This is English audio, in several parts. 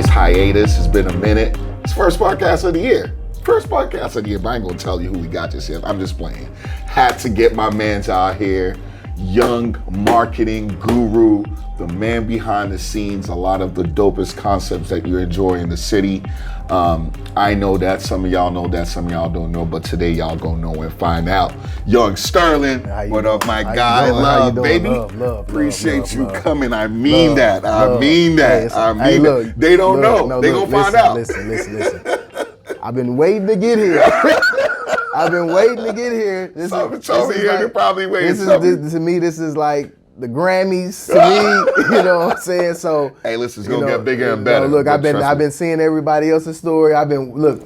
nice hiatus. It's been a minute. It's first podcast of the year. First podcast of the year, but I ain't gonna tell you who we got this year. I'm just playing. Had to get my mans out here. Young marketing guru, the man behind the scenes, a lot of the dopest concepts that you enjoy in the city. I know that, some of y'all know that, some of y'all don't know, but today y'all gonna know and find out. Young Sterling, what up, my guy? Love, baby. Love, appreciate you love. coming. I mean that. I mean that. They don't know. They gonna find out. Listen. I've been waiting to get here. Something told me here to probably wait. To me, this is like the Grammys to me, you know what I'm saying? So hey, listen, it's gonna get bigger and better. Look, I've been seeing everybody else's story. a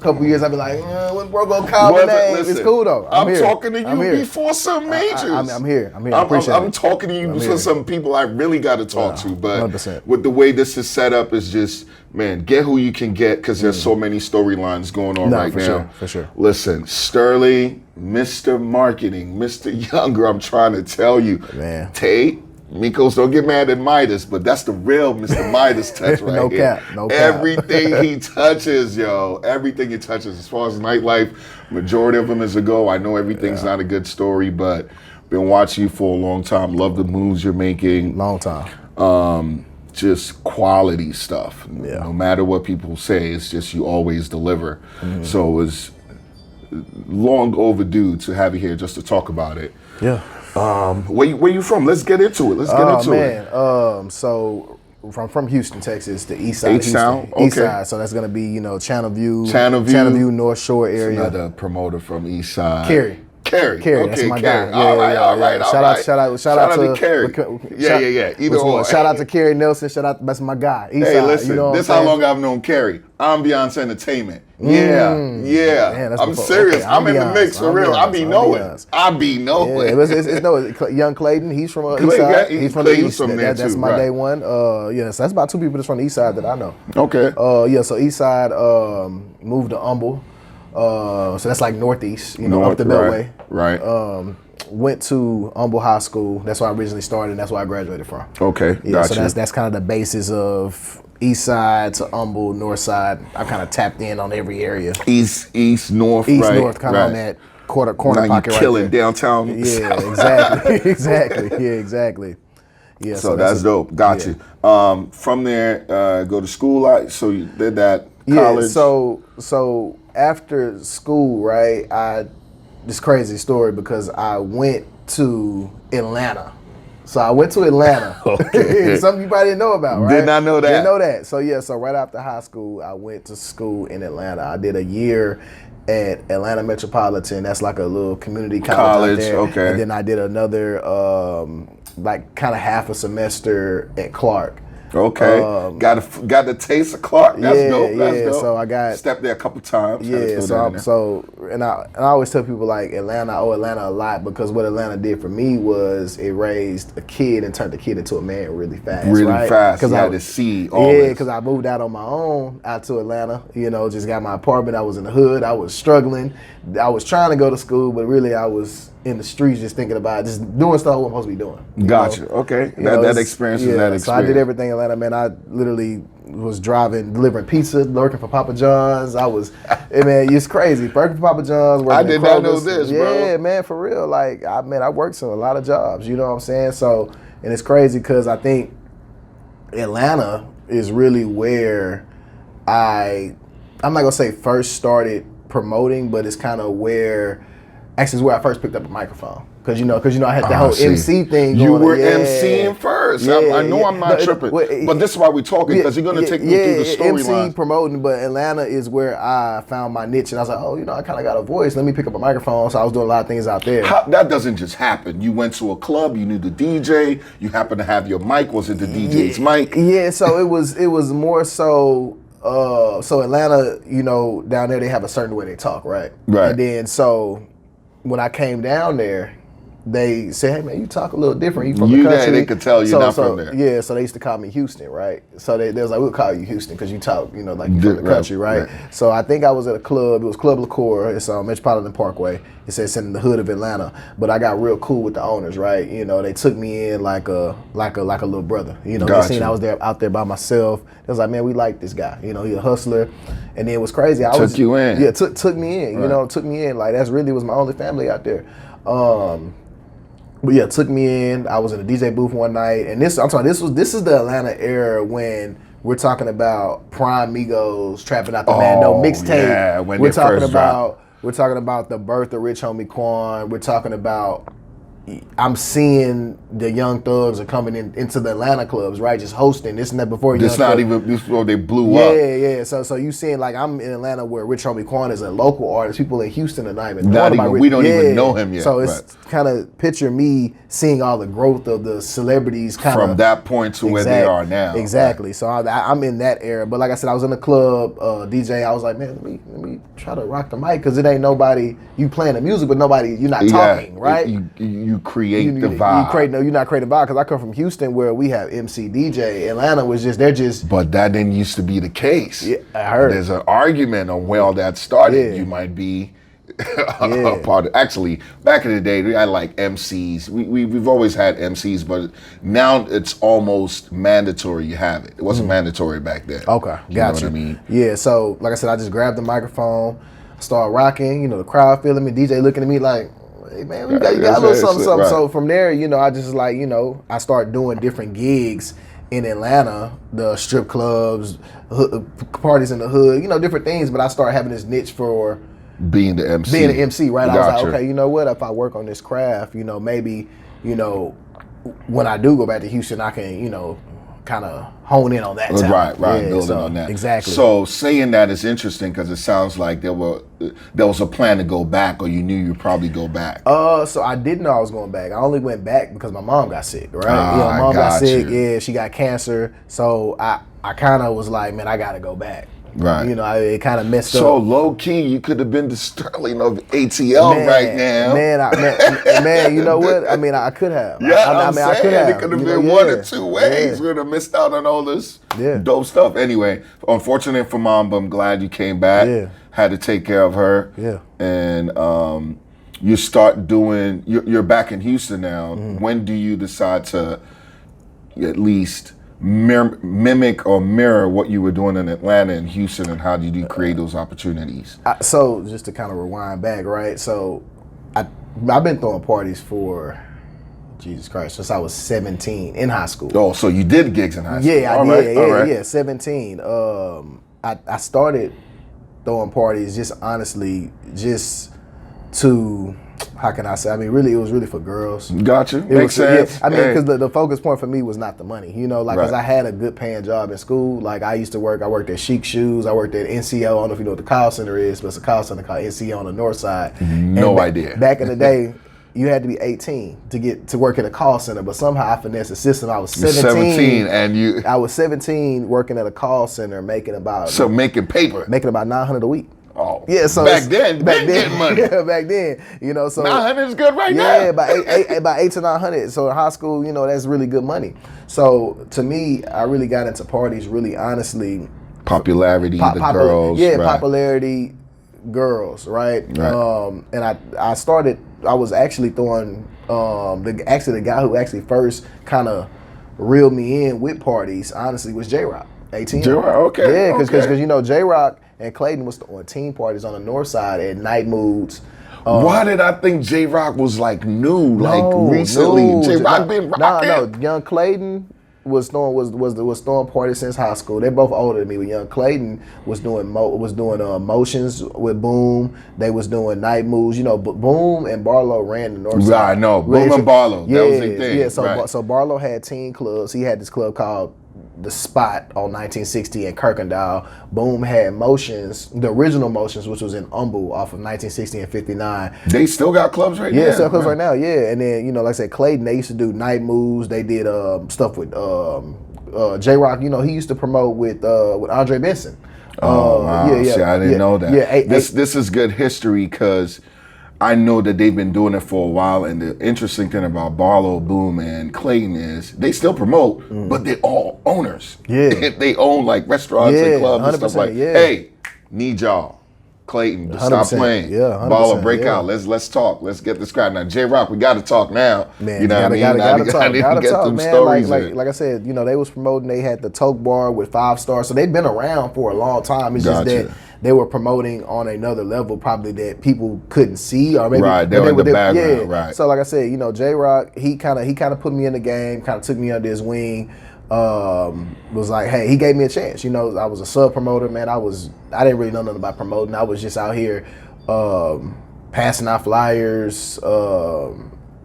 couple years I've been like, when bro gonna call my name? It's cool though. I'm talking to you before some majors. I'm here. I'm talking to you for some people I really got to talk to. But 100%. With the way this is set up, is just, man, get who you can get because there's so many storylines going on right now. For sure. Listen, Sterling, Mr. Marketing, Mr. Younger, I'm trying to tell you. Man. Tate, Mikos, don't get mad at Midas, but that's the real Mr. Midas touch right no here. No cap. Everything he touches, yo. Everything he touches. As far as nightlife, majority of them is a go. I know everything's not a good story, but been watching you for a long time. Love the moves you're making. Long time. Just quality stuff. Yeah. No matter what people say, it's just you always deliver. Mm-hmm. So it was long overdue to have you here just to talk about it. Yeah. Where you from? Let's get into it. So from Houston, Texas, the east side. H-Town? East Okay. side. So that's gonna be, Channel View, North Shore area. Another promoter from East Side. Carrie, okay, that's my Carrie. guy. All right. Shout out to Carrie. Yeah. Either or. Shout out to Carrie Nelson. That's my guy. East Hey, side, listen, this how long I've known Carrie. Ambiance Entertainment. Yeah. Man, I'm serious. Okay, I'm in the mix for real. I be knowing. Yeah, it's Young Clayton. He's from East Side. He's from the East. That's my day one. So that's about two people that's from the East Side that I know. Okay. So East Side moved to Humble. So that's like Northeast, up the Beltway. Right. Went to Humble High School. That's where I originally started, and that's where I graduated from. Okay, gotcha. So that's kind of the basis of East Side to Humble, North Side. I kind of tapped in on every area. East, North, kind of on that corner now pocket you killing right there. downtown. Yeah, exactly. Yeah, exactly. Yeah, so that's dope. Got you. From there, go to school. So you did that. College. Yeah. So after school, right? This crazy story because I went to Atlanta. So I went to Atlanta. Okay. Something you probably didn't know about, right? Did not know that. Didn't know that. So right after high school, I went to school in Atlanta. I did a year at Atlanta Metropolitan. That's like a little community college out there. Okay. And then I did another, like kind of half a semester at Clark. Okay, got the taste of Clark. That's dope. That's dope. So I got stepped there a couple times. Yeah, and I always tell people like Atlanta, I owe Atlanta a lot because what Atlanta did for me was it raised a kid and turned the kid into a man really fast. Because I had to see all this. Yeah, because I moved out on my own out to Atlanta. Just got my apartment. I was in the hood. I was struggling. I was trying to go to school, but really I was in the streets just thinking about just doing stuff I wasn't supposed to be doing. Gotcha. Okay. That experience is that experience. So I did everything in Atlanta, man. I literally was delivering pizza, working for Papa John's. It's crazy. Working for Papa John's. I did not know this, bro. Yeah, man, for real. Like, I worked in a lot of jobs, you know what I'm saying? So, and it's crazy because I think Atlanta is really where I'm not going to say first started promoting, but it's kind of where I first picked up a microphone. Because I had the whole MC thing going. You were MCing first. Yeah, I know I'm not tripping. But this is why we're talking, because you're going to take me through the storyline. MC promoting, but Atlanta is where I found my niche. And I was like, I kind of got a voice. Let me pick up a microphone. So I was doing a lot of things out there. That doesn't just happen. You went to a club, you knew the DJ, you happened to have your mic. Was it the DJ's mic? Yeah, so it was more so... so Atlanta, down there they have a certain way they talk, right? Right. And then so when I came down there, they say, hey man, you talk a little different. You from the country. They could tell you're not from there. Yeah, so they used to call me Houston, right? So they was like, we'll call you Houston because you talk, like you from the country, right? So I think I was at a club. It was Club Liqueur. It's on Metropolitan Parkway. It says in the hood of Atlanta. But I got real cool with the owners, right? They took me in like a little brother. They seen I was out there by myself. They was like, man, we like this guy. He a hustler. And then it was crazy. Took you in. Yeah, took me in. Right. Took me in. Like that's really was my only family out there. But yeah, took me in. I was in a DJ booth one night, and this is the Atlanta era when we're talking about Prime Migos trapping out the Mando mixtape. Yeah, when we're talking about the birth of Rich Homie Quan. We're talking about I'm seeing the Young Thugs are coming into the Atlanta clubs, right? Just hosting this and that before. This not even before they blew up. Yeah. So you seeing like I'm in Atlanta where Rich Homie Quan is a local artist. People in Houston are not even we don't even know him yet. So it's kind of picture me seeing all the growth of the celebrities from that point to where they are now. Exactly. Right. So I'm in that era. But like I said, I was in the club DJ. I was like, man, let me try to rock the mic because it ain't nobody. You playing the music, but nobody. You're not talking, right? You create the vibe. You're not creating vibe because I come from Houston where we have MC DJ. Atlanta was they're just. But that didn't used to be the case. Yeah, I heard. There's an argument on where all that started. You might be a part of. Actually, back in the day, we had like MCs. We've always had MCs, but now it's almost mandatory. You have it. It wasn't mandatory back then. Okay, you know what you. I mean? Yeah. So like I said, I just grabbed the microphone, started rocking. The crowd feeling me. DJ looking at me like, hey man, you got a little something. Right. So from there, I just like, I started doing different gigs in Atlanta, the strip clubs, parties in the hood, different things. But I started having this niche for being the MC. Being the MC, right? I was like, okay, you know what? If I work on this craft, maybe, when I do go back to Houston, I can, kind of hone in on that talent. Right, building on that. Exactly. So saying that is interesting because it sounds like there was a plan to go back, or you knew you'd probably go back. So I didn't know I was going back. I only went back because my mom got sick, right? My mom got sick. Yeah, she got cancer. So I kind of was like, man, I got to go back. Right. It kind of messed up. So low key, you could have been the Sterling of ATL right now. Man, you know what? I mean, I could have. Yeah, I could have. It could have been one or two ways. We'd have missed out on all this dope stuff. Anyway, unfortunate for mom, but I'm glad you came back. Yeah. Had to take care of her. Yeah. And you start doing. You're back in Houston now. Mm-hmm. When do you decide to at least mimic or mirror what you were doing in Atlanta and Houston, and how did you create those opportunities? So just to kind of rewind back, right? So I've been throwing parties for Jesus Christ since I was 17 in high school. Oh, so you did gigs in high school? Yeah, I did. Yeah, 17. I started throwing parties just honestly just to. How can I say? I mean, really, it was really for girls. Gotcha. Makes sense. Yeah, I mean, because the focus point for me was not the money, because I had a good paying job in school. Like, I worked at Chic Shoes. I worked at NCO. I don't know if you know what the call center is, but it's a call center called NCO on the north side. No idea. Back in the day, you had to be 18 to get to work at a call center, but somehow I finessed the system. I was 17. I was 17 working at a call center making about making $900 a week. Oh, yeah. So back then, getting money. Yeah, back then, so 900 is good now. Yeah, about 8 to 900. So in high school, that's really good money. So to me, I really got into parties. Really, honestly, popularity, girls. Yeah, right. Popularity, girls. Right. And I was actually throwing. The guy who actually first kind of reeled me in with parties, honestly, was J-Rock. 18. J-Rock, okay. Yeah, because J-Rock and Clayton was on team parties on the north side at Night Moods. Why did I think J-Rock was recently? J-Rock been rocking? No. Young Clayton was throwing parties since high school. They're both older than me. But Young Clayton was doing motions with Boom. They was doing Night Moods. Boom and Barlow ran the north side. Right, I know. Boom and Barlow. That was the thing. Yeah. So Barlow had teen clubs. He had this club called The Spot on 1960 in Kirkendall. Boom had Motions, the original Motions, which was in Humble off of 1960 and 59. They still got clubs right now? Yeah, still clubs right now, yeah. And then, like I said, Clayton, they used to do Night Moves. They did stuff with J-Rock. He used to promote with Andre Benson. Oh, wow. Yeah. See, I didn't know that. Yeah, this is good history because I know that they've been doing it for a while, and the interesting thing about Barlow, Boom, and Clayton is they still promote, but they're all owners. Yeah. They own like restaurants and clubs and stuff like, yeah. hey, need y'all. Clayton, stop playing. Yeah, 100%, Baller, break yeah. out. Let's talk. Let's get this crowd. Now, J-Rock, we got to talk now. Man, you know what I mean? Gotta talk, man. Stories like I said, they was promoting. They had the Toke Bar with 5 stars, so they've been around for a long time. It's just that they were promoting on another level, probably that people couldn't see, or maybe they were in the background. Yeah. Right. So, like I said, J-Rock, he kind of put me in the game, kind of took me under his wing. Was like, hey, he gave me a chance. I was a sub promoter, man. I didn't really know nothing about promoting. I was just out here passing out flyers.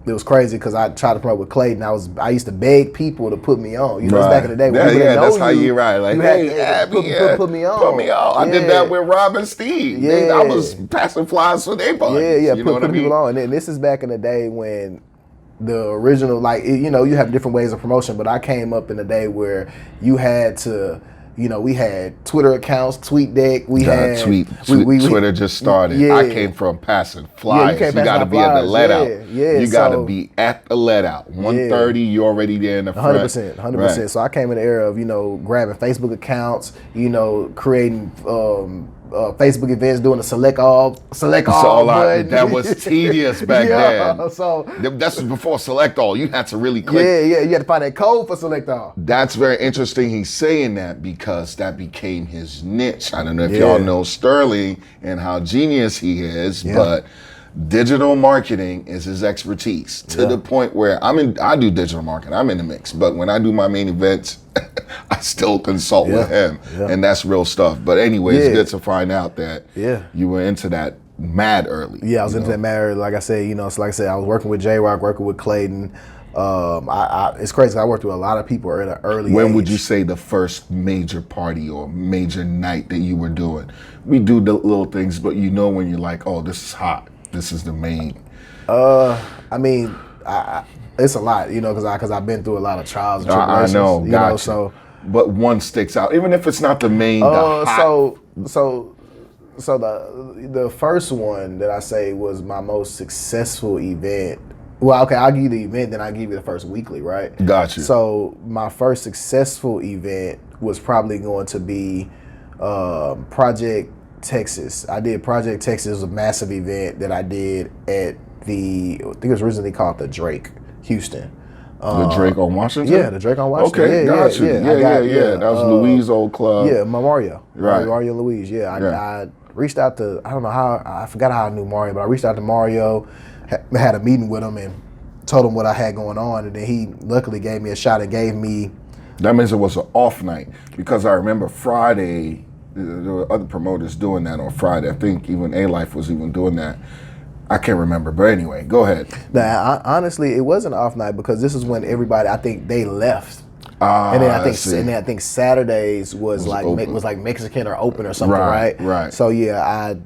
It was crazy because I tried to promote with Clayton. I used to beg people to put me on. It's back in the day. When people didn't know that's how you ride. Like, hey, put me on. Put me on. I did that with Rob and Steve. Yeah. I was passing flyers for their buddies. Yeah. Put people on. And this is back in the day when the original, you have different ways of promotion, but I came up in a day where you had to, we had Twitter accounts, TweetDeck. Twitter just started. Yeah. I came from passing flyers. You got to be at the let out. Yeah. You got to be at the let out. 1:30, you're already there in the front. 100%. Right. So I came in the era of, grabbing Facebook accounts, creating Facebook events, doing a select all button. That was tedious back then. So that's before select all. You had to really click. Yeah. You had to find that code for select all. That's very interesting. He's saying that because that became his niche. I don't know if y'all know Sterling and how genius he is, but digital marketing is his expertise to the point where I do digital marketing. I'm in the mix, but when I do my main events, I still consult with him, and that's real stuff. But anyway, it's good to find out that you were into that mad early. Yeah, I was into that mad early. Like I said, so like I said, I was working with J-Rock, working with Clayton. It's crazy. I worked with a lot of people at an early age. When would you say the first major party or major night that you were doing? We do the little things, but when you're like, oh, this is hot. This is the main. It's a lot, because I've been through a lot of trials and tribulations. I know, gotcha. So, but one sticks out, even if it's not the main. So the first one that I say was my most successful event. Well, okay, I'll give you the event, then I'll give you the first weekly, right? Gotcha. So my first successful event was probably going to be Project Texas. I did Project Texas. It was a massive event that I did at I think it was originally called the Drake, Houston. The Drake on Washington? Yeah, the Drake on Washington. Okay, got you. Yeah. That was Louise' old club. Yeah, Mario. Right. Mario and Louise. I reached out to, I don't know how, I forgot how I knew Mario, but I reached out to Mario, had a meeting with him and told him what I had going on, and then he luckily gave me a shot and gave me. That means it was an off night, because I remember Friday, there were other promoters doing that on Friday. I think even A-Life was even doing that. I can't remember, but anyway, go ahead. Now, honestly, it wasn't an off night because this is when everybody, I think they left. And then I think Saturdays was like Mexican or open or something, right? Right. So I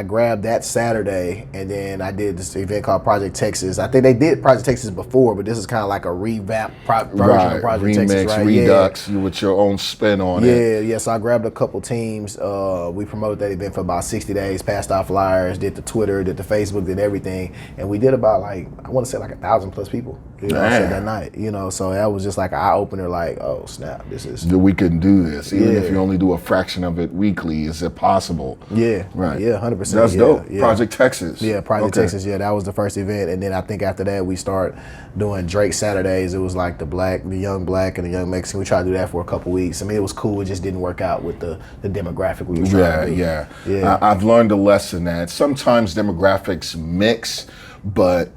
grabbed that Saturday, and then I did this event called Project Texas. I think they did Project Texas before, but this is kind of like a revamped version of Project Texas, right? Redux, you with your own spin on it. Yeah. So I grabbed a couple teams. We promoted that event for about 60 days, passed out flyers, did the Twitter, did the Facebook, did everything, and we did about I want to say 1,000 plus people. That night. So that was just like an eye opener. Like, oh snap, this is. We can do this, even if you only do a fraction of it weekly. Is it possible? Yeah. Right. Yeah, 100%. That's dope. Yeah. Project Texas. Yeah, Project Texas. Yeah, that was the first event, and then I think after that we start doing Drake Saturdays. It was like the young black, and the young Mexican. We tried to do that for a couple weeks. I mean, it was cool. It just didn't work out with the demographic we were trying to do. Yeah. I've learned a lesson that sometimes demographics mix, but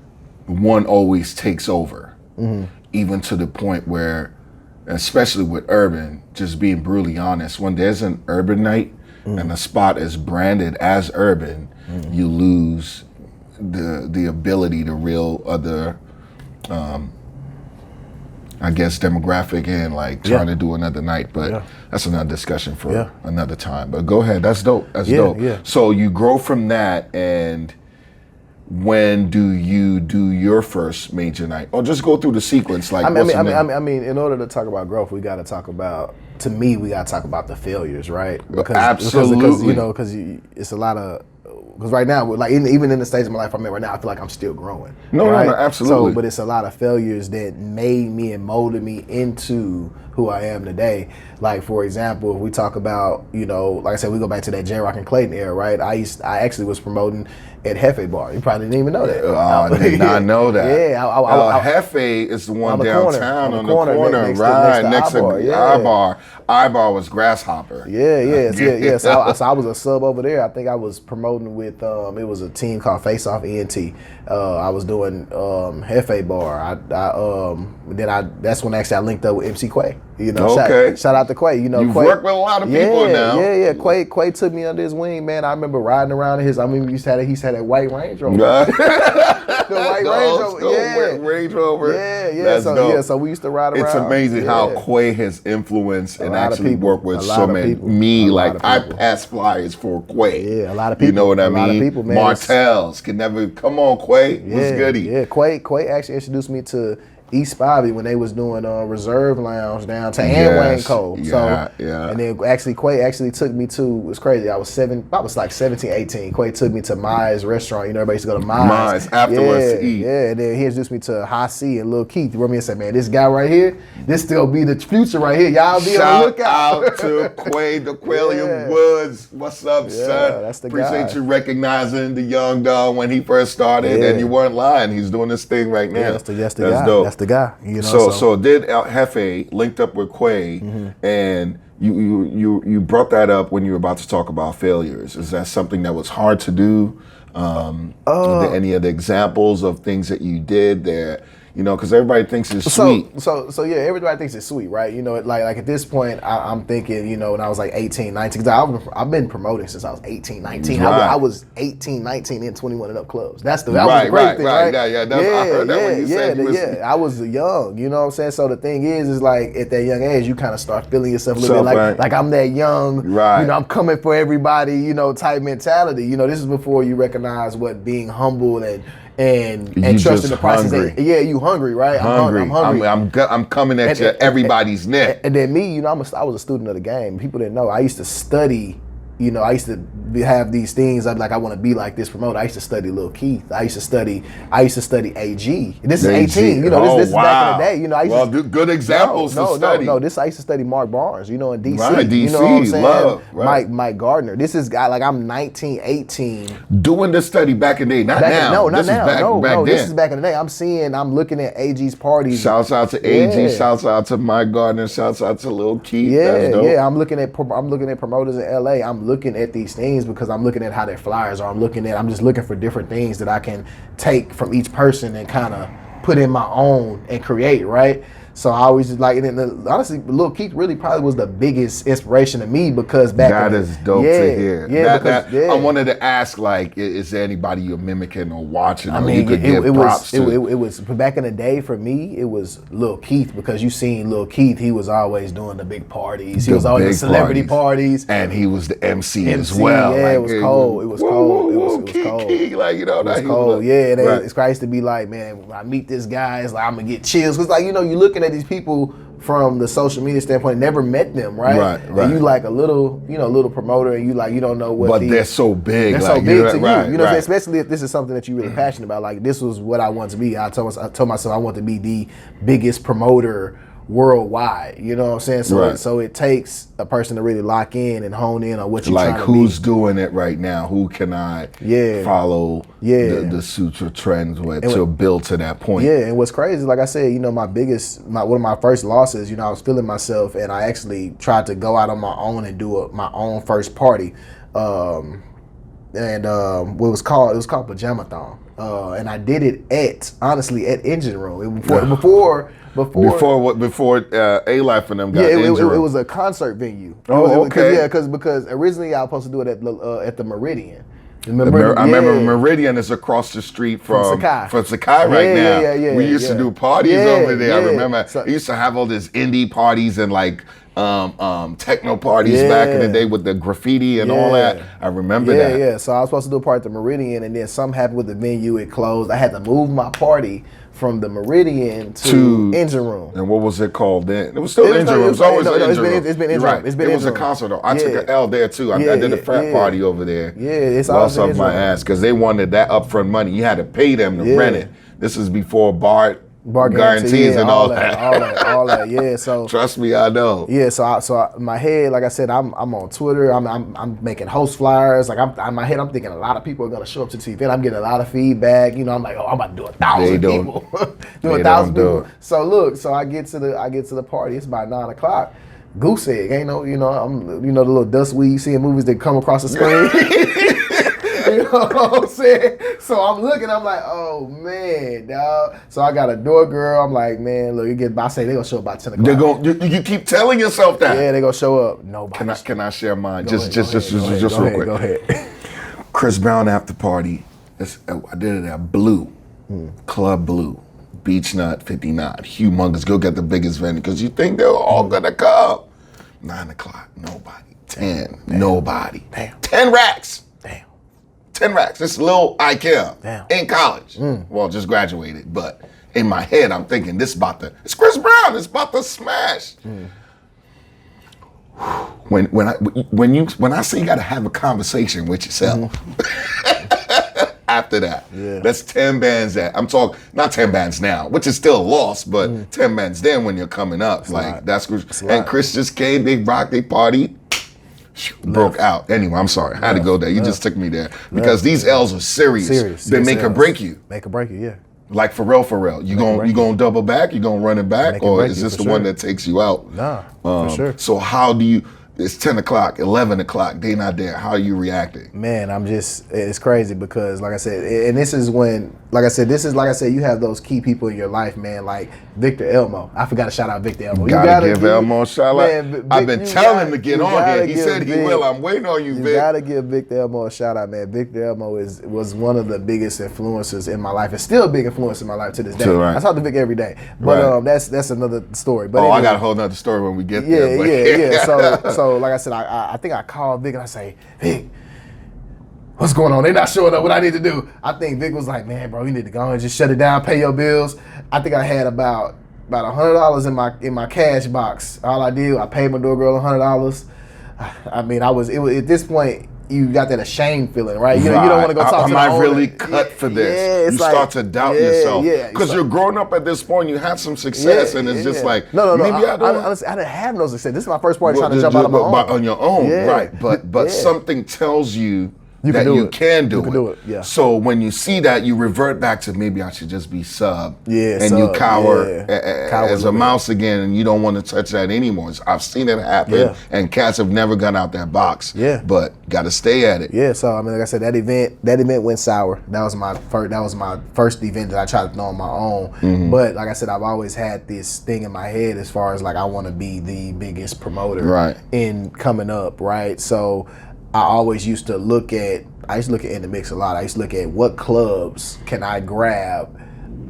one always takes over. Mm-hmm. Even to the point where, especially with urban, just being brutally honest, when there's an urban night and the spot is branded as urban, you lose the ability to reel other, I guess, demographic in, trying to do another night. But that's another discussion for another time. But go ahead. That's dope. That's dope. Yeah. So you grow from that, and when do you do your first major night? Or just go through the sequence. I mean, in order to talk about growth, we got to talk about. To me, we got to talk about the failures, right? Absolutely. Because it's a lot of because right now, like even in the stage of my life I'm in right now, I feel like I'm still growing. No, right? no, absolutely. So, but it's a lot of failures that made me and molded me into who I am today. Like, for example, if we talk about, like I said, we go back to that J-Rock and Clayton era, right? I actually was promoting at Hefe Bar. You probably didn't even know that. I did not know that. Yeah. Hefe is the one downtown on the corner, next right? to Next to I-Bar. I-Bar was Grasshopper. Yeah. So I was a sub over there. I think I was promoting with, it was a team called Face Off ENT. I was doing Hefe Bar. That's when actually I linked up with MC Quay. Shout out to Quay. You've Quay, worked with a lot of people now. Yeah. Quay took me under his wing, man. I remember riding around in his. I mean, he had that white Range Rover. The white Range Rover. Yeah. That's dope. So we used to ride around. It's amazing how Quay has influenced and actually worked with so many. Me, like I pass flyers for Quay. Yeah, a lot of people. You know what I mean? A lot of people, man. Martels can never come on, Quay. What's goody? Yeah, Quay actually introduced me to East Bobby when they was doing Reserve Lounge downtown and Wayne Cole. Yeah. And then Quay actually took me to, it was crazy, I was like 17, 18. Quay took me to Mize restaurant. Everybody used to go to Mize. Afterwards to eat. Yeah, and then he introduced me to High C and Lil Keith. You remember me and said, man, this guy right here, this still be the future right here. Y'all be on the lookout. Shout out to Quay, the Quilliam Woods. What's up, son? That's the Appreciate guy. you recognizing the young dog when he first started, and you weren't lying. He's doing this thing right now. That's the guy. Dope. That's the guy. So did Hefe linked up with Quay, and you brought that up when you were about to talk about failures. Is that something that was hard to do? Are there any other examples of things that you did that, because everybody thinks it's sweet. So yeah, everybody thinks it's sweet, right? Like at this point, I'm thinking, when I was like 18, 19, because I've been promoting since I was 18, 19. Right. I was 18, 19 in 21 and up clubs. That was the great thing, right? Yeah. I heard that when you said I was young, you know what I'm saying? So the thing is like at that young age, you kind of start feeling yourself a little bit like I'm that young, right? I'm coming for everybody, type mentality. This is before you recognize what being humble and trusting the process. You hungry, right? I'm hungry. I'm coming at everybody's neck. And then me, I was a student of the game. People didn't know. I used to study. I used to have these things. I'm like, I want to be like this promoter. I used to study Lil Keith. I used to study AG. This is 18. This is back in the day. Good examples to study. No. This I used to study Mark Barnes. In DC. Right, DC. You know what I'm saying? Love. Right. Mike Gardner. This is guy like I'm 19, 18. Doing this study back in the day, not now. Back then. This is back in the day. I'm looking at AG's parties. Shouts out to AG. Shouts out to Mike Gardner. Shouts out to Lil Keith. Yeah. I'm looking at promoters in LA. I'm looking at these things because I'm looking at how their flyers are. I'm just looking for different things that I can take from each person and kind of put in my own and create, right? So I always just like, and then, honestly, Lil Keith really probably was the biggest inspiration to me because back that is dope to hear. Yeah, I wanted to ask, like, is there anybody you're mimicking or watching? I mean, you could give props to? It was back in the day for me. It was Lil Keith because you seen Lil Keith. He was always doing the big parties. He was always the celebrity parties, and he was the MC as well. Yeah, it was cold. It was cold. It was cold. Like it was cold. Yeah, it's crazy to be like, man, when I meet this guy, it's like I'm gonna get chills because, like, you're looking at these people from the social media standpoint, never met them, right? Right. And you like a little promoter, and you don't know what. But they're so big. They're so big to you. Especially if this is something that you're really passionate about. Like, this was what I want to be. I told myself I want to be the biggest promoter worldwide. You know what I'm saying? So it takes a person to really lock in and hone in on what you're trying to be. Like, who's doing it right now? Who can I follow the sutra trends with to build to that point? Yeah, and what's crazy, like I said, one of my first losses, I was feeling myself, and I actually tried to go out on my own and do my own first party. It was called Pajamathon. And I did it at Engine Room. Before A-Life and them got Engine Room. It was a concert venue. Okay. Because originally I was supposed to do it at the Meridian. I remember Meridian is across the street from Sakai right now. We used to do parties over there. I remember we used to have all these indie parties and like techno parties back in the day with the graffiti and all that. I remember that. Yeah. So I was supposed to do a party at the Meridian, and then something happened with the venue. It closed. I had to move my party from the Meridian to Engine Room. And what was it called then? It was still Engine Room. It was always Engine Room. It's been Engine Room. It's been it was a concert though. I took an L there too. I did a frat party over there. Yeah, it's lost all off my ass because they wanted that upfront money. You had to pay them to rent it. This is before bar guarantees and all that. Yeah, so trust me, I know. Yeah, so my head, like I said, I'm on Twitter. I'm making host flyers. Like in my head, I'm thinking a lot of people are gonna show up to the event. I'm getting a lot of feedback. You know, I'm like, oh, I'm about to do 1,000 people. do 1,000 people. So look, I get to the party. It's about 9 o'clock. Goose egg, ain't no, I'm the little dust weed you see in movies that come across the screen. You know what I'm saying? So I'm looking, I'm like, oh man, dog. So I got a door girl. I'm like, man, look, I say they gonna show up by 10 o'clock. You keep telling yourself that. Yeah, they gonna show up. Nobody. Can I share mine? Just real quick. Go ahead. Chris Brown after party. I did it at Blue, Club Blue, Beach Nut 59. Humongous. Go get the biggest venue because you think they're all gonna come. 9 o'clock, nobody. 10, nobody. Damn. 10 racks. 10 racks. This little IKEA in college. Well, just graduated, but in my head, I'm thinking it's Chris Brown. It's about to smash. When I say you got to have a conversation with yourself after that, that's 10 bands that I'm talking. Not 10 bands now, which is still a loss, but 10 bands then when you're coming up, that's and Chris just came. They rocked. They partied. Broke out. Anyway, I'm sorry. I had to go there. You just took me there. Because these L's are serious. They make or break you. Make or break you, yeah. Like for real. You gonna double back? You gonna run it back? Or is this the one that takes you out? Nah, for sure. So how do you, it's 10 o'clock, 11 o'clock, they not there. How are you reacting? Man, it's crazy because like I said, and this is when, like I said, you have those key people in your life, man, like Victor Elmo. I forgot to shout out Victor Elmo. You gotta give Elmo a shout out. I've been telling him to get on here. He said he will. I'm waiting on you, Vic. You gotta give Victor Elmo a shout out, man. Victor Elmo was one of the biggest influencers in my life. It's still a big influence in my life to this day. I talk to Vic every day. But that's another story. But I got a whole nother story when we get there. Yeah. So like I said, I think I called Vic and I say, Vic, what's going on? They not showing up. What I need to do? I think Vic was like, man, bro, you need to go and just shut it down, pay your bills. I think I had about $100 in my cash box. All I did, I paid my door girl $100. I mean, it was at this point, you got that ashamed feeling, right? You know, you don't want to go talk to the Am I owner. really cut for this? Yeah, you start to doubt yourself. Yeah, because you're growing up at this point, you had some success, and it's just like, no. Maybe I didn't have no success. This is my first party trying to jump out of my own. On your own, right. But something tells you that you can do it. Yeah. So when you see that, you revert back to maybe I should just be sub. Yeah. And you cower as a mouse again, and you don't want to touch that anymore. I've seen it happen, and cats have never gone out that box. Yeah. But got to stay at it. Yeah. So I mean, like I said, that event went sour. That was my first event that I tried to throw on my own. But like I said, I've always had this thing in my head as far as like I want to be the biggest promoter in coming up, right? So I always used to look at InDmix a lot. I used to look at what clubs can I grab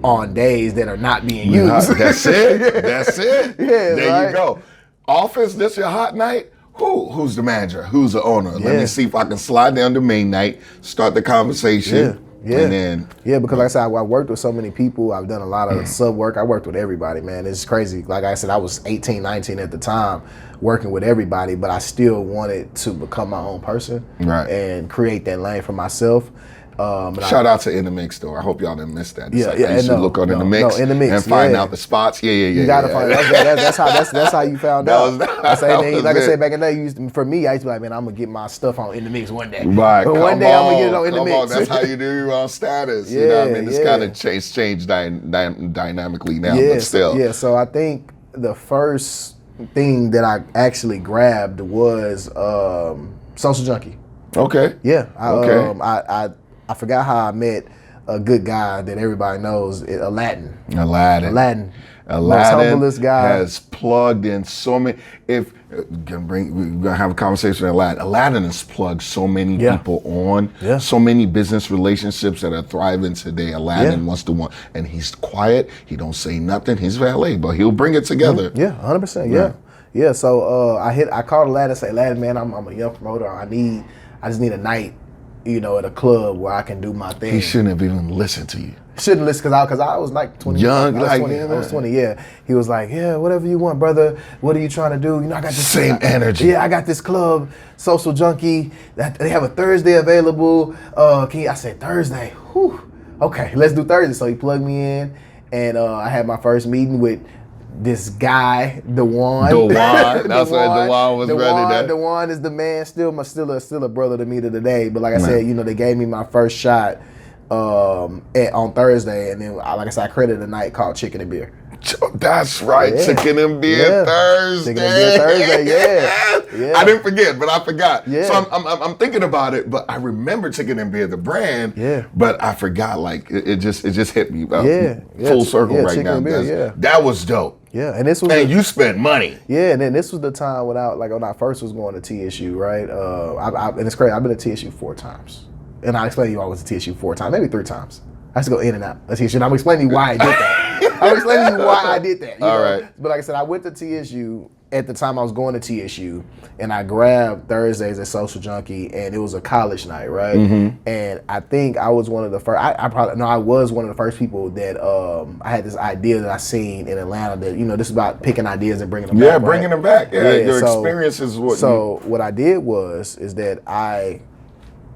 on days that are not being used. That's it. That's it. Yeah, there you go. Office, this your hot night? Who's the manager? Who's the owner? Let me see if I can slide down to main night, start the conversation. Yeah. And then, because like I said, I worked with so many people. I've done a lot of sub work. I worked with everybody, man. It's crazy. Like I said, I was 18, 19 at the time working with everybody, but I still wanted to become my own person and create that lane for myself. Shout out to InDmix though. I hope y'all didn't miss that. You should look on InDmix and find out the spots. You gotta find that's how you found out. Like I said back in the day, for me, I used to be like, man, I'm gonna get my stuff on InDmix one day. Right. But one day I'm gonna get it on InDmix. That's how you do your own status. You know what I mean? It's kind of changed dynamically now, but still. Yeah. So I think the first thing that I actually grabbed was Social Junkie. Okay. Yeah. I forgot how I met a good guy that everybody knows, Aladdin. Most humblest guy. Has plugged in so many. We're gonna have a conversation with Aladdin. Aladdin has plugged so many people on, so many business relationships that are thriving today. Aladdin wants to one, and he's quiet. He don't say nothing. He's valet, but he'll bring it together. Yeah, 100%. Yeah, so I called Aladdin and said, Aladdin, man, I'm a young promoter. I just need a night, at a club where I can do my thing. He shouldn't have even listened to you. Shouldn't listen because I was like 20. Young, I was 20. Yeah, he was like, yeah, whatever you want, brother. What are you trying to do? I got this same energy. Yeah, I got this club, Social Junkie. They have a Thursday available. I said Thursday. Whew. Okay, let's do Thursday. So he plugged me in, and I had my first meeting with this guy, Dewan. That's why Dewan was ready. Dewan is the man. Still a brother to me to today. But like I said, they gave me my first shot on Thursday, and then like I said, I created a night called Chicken and Beer. That's right, yeah. Chicken and Beer Thursday. Chicken and Beer Thursday, yeah. I didn't forget, but I forgot. Yeah. So I'm thinking about it, but I remember Chicken and Beer, the brand. Yeah. But I forgot, like it just hit me. Yeah. Full circle right Chicken now. And Beer, that was dope. Yeah, and this was you spent money. Yeah, and then this was the time when I first was going to TSU, right? And it's crazy. I've been to TSU 4 times. And I explained to you I was at TSU 4 times, maybe 3 times. I used to go in and out of TSU. And I'm explaining to you why I did that. All right. But like I said, I went to TSU at the time I was going to TSU, and I grabbed Thursdays at Social Junkie, and it was a college night, right? Mm-hmm. And I think I was one of the first. I was one of the first people that I had this idea that I seen in Atlanta that this is about picking ideas and bringing them back. Yeah, bringing them back. Yeah, your experience is what. So what I did is that I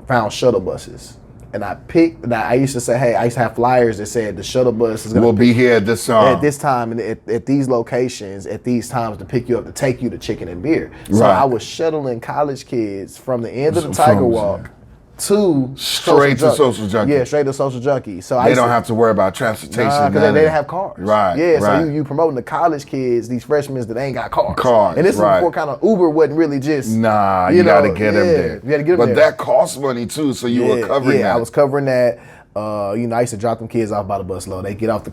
found shuttle buses. And I picked. And I used to say, hey, I used to have flyers that said the shuttle bus is going to be here at this time and at these locations at these times to pick you up to take you to Chicken and Beer. So I was shuttling college kids from the end of the Tiger Walk to straight to Social Junkie. Yeah, straight to Social Junkie. So they don't have to worry about transportation. Because they didn't have cars. Right. Yeah. Right. So you promoting the college kids, these freshmen that ain't got cars. And this is before kind of Uber wasn't really just. Nah, you got to get them there. You got to get them there. But that costs money too, so you were covering that. Yeah, I was covering that. I used to drop them kids off by the bus load. They get off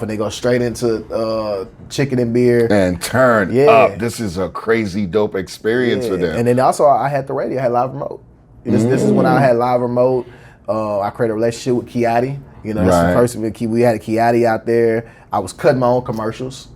and they go straight into Chicken and Beer and turn up. This is a crazy dope experience for them. And then also I had the radio. I had live remote. This is when I had live remote. I created a relationship with Kiati. This is the first we had a Kiati out there. I was cutting my own commercials.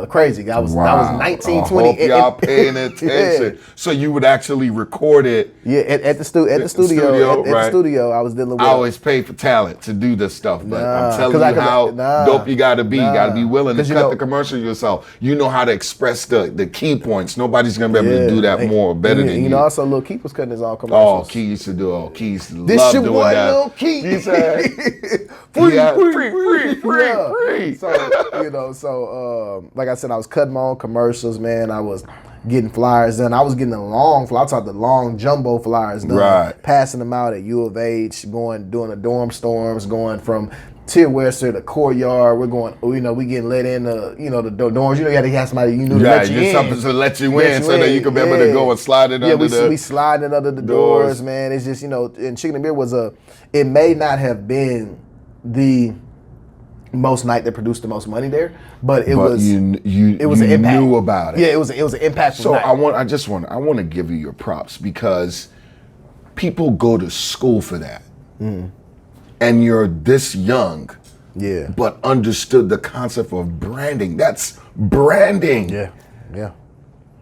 Crazy. I was 19, 20. I hope y'all paying attention. So you would actually record it. Yeah, at the studio. At the studio, I was dealing with. I always pay for talent to do this stuff, but I'm telling you how dope you got to be. You got to be willing to cut the commercial yourself. You know how to express the key points. Nobody's gonna be able to do that more better than you. Also, Lil Keith was cutting his own commercials. Key used to do all. Key used to this love your doing boy, that. Lil Keith. He said, free. So like I said, I was cutting my own commercials, man. I was getting flyers done. I was getting the long flyers. I talked the long jumbo flyers done. Passing them out at U of H, doing the dorm storms, going from Tier West to the courtyard. We're going, we getting let in the dorms. You had to have somebody to let you in. Something to let you in so that you could be able to go and slide it under we sliding under the doors, man. It's just, and Chicken and Beer it may not have been the most night that produced the most money there, but it was an impact. Knew about it. Yeah, it was an impactful So night. I want to give you your props because people go to school for that. And you're this young, but understood the concept of branding. That's branding. Yeah.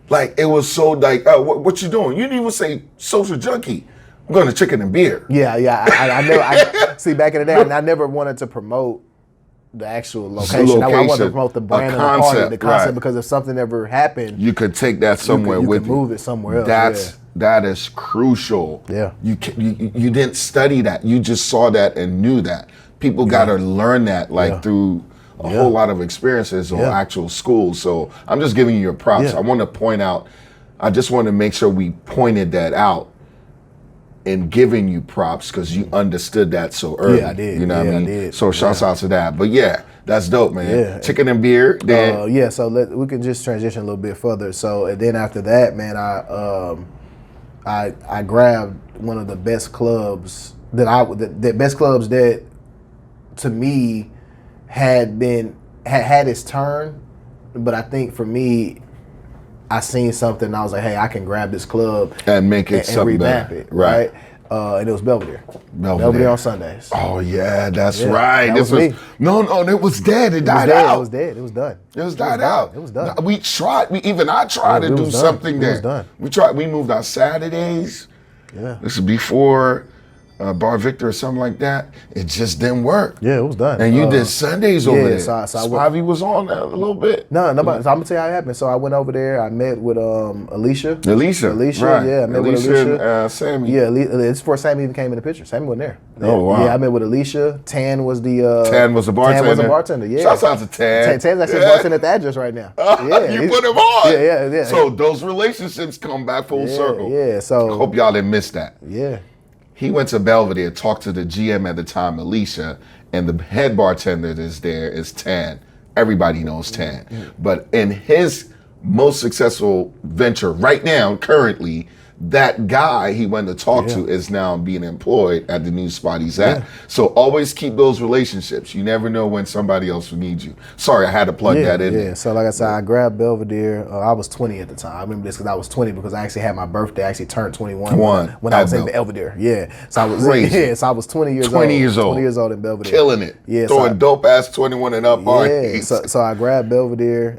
Like it was so like, what you doing? You didn't even say Social Junkie. I'm going to Chicken and Beer. Yeah. I never. See, back in the day, I never wanted to promote the actual location. I wanted to promote the brand of the concept, because if something ever happened, you could take that somewhere you with could move it somewhere else. That is crucial. Yeah. You didn't study that. You just saw that and knew that. People got to learn that through a whole lot of experiences or actual schools. So I'm just giving you your props. I want to point out, I just want to make sure we pointed that out in giving you props because you understood that so early. Yeah, I did. You know what I mean? I did. So shouts out to that. But that's dope, man. Yeah. Chicken and Beer. Then so we can just transition a little bit further. So and then after that, man, I grabbed one of the best clubs that to me had its turn, but I think for me, I seen something and I was like, hey, I can grab this club and make it and revamp better. it, right? And it was Belvedere. Belvedere on Sundays. Oh yeah, that's right. That This was me. No, it was dead. It died out. It was dead. It was done. It was died out. It was done. We tried. I tried to do something there. It was done. We tried. We moved on Saturdays. Yeah. This is before Bar Victor or something like that. It just didn't work. Yeah, it was done. And you did Sundays over there. So Spivey was on that a little bit. No, so I'm gonna tell you how it happened. So I went over there. I met with Alicia, right. yeah, I met with Alicia. And, Sammy. Yeah, it's before Sammy even came in the picture. Sammy wasn't there. Oh wow. Yeah, I met with Alicia. Tan was the bartender. Tan was a bartender. Yeah. Shouts out to Tan. Tan's actually bartending at the address right now. Yeah, you put him on. Yeah. So those relationships come back full circle. Yeah. So I hope y'all didn't miss that. Yeah. He went to Belvedere, talked to the GM at the time, Alicia, and the head bartender that's there is Tan. Everybody knows Tan. But in his most successful venture right now, currently, that guy he went to talk to is now being employed at the new spot he's at. So always keep those relationships. You never know when somebody else will need you. Sorry, I had to plug that in. Yeah, so like I said, I grabbed Belvedere. I was 20 at the time. I remember this because I was 20 because I actually had my birthday. I actually turned 21 when I was in Belvedere. Yeah, so I was so I was 20 years old. 20 years old in Belvedere. Killing it. Yeah, throwing dope ass 21 and up parties. So I grabbed Belvedere,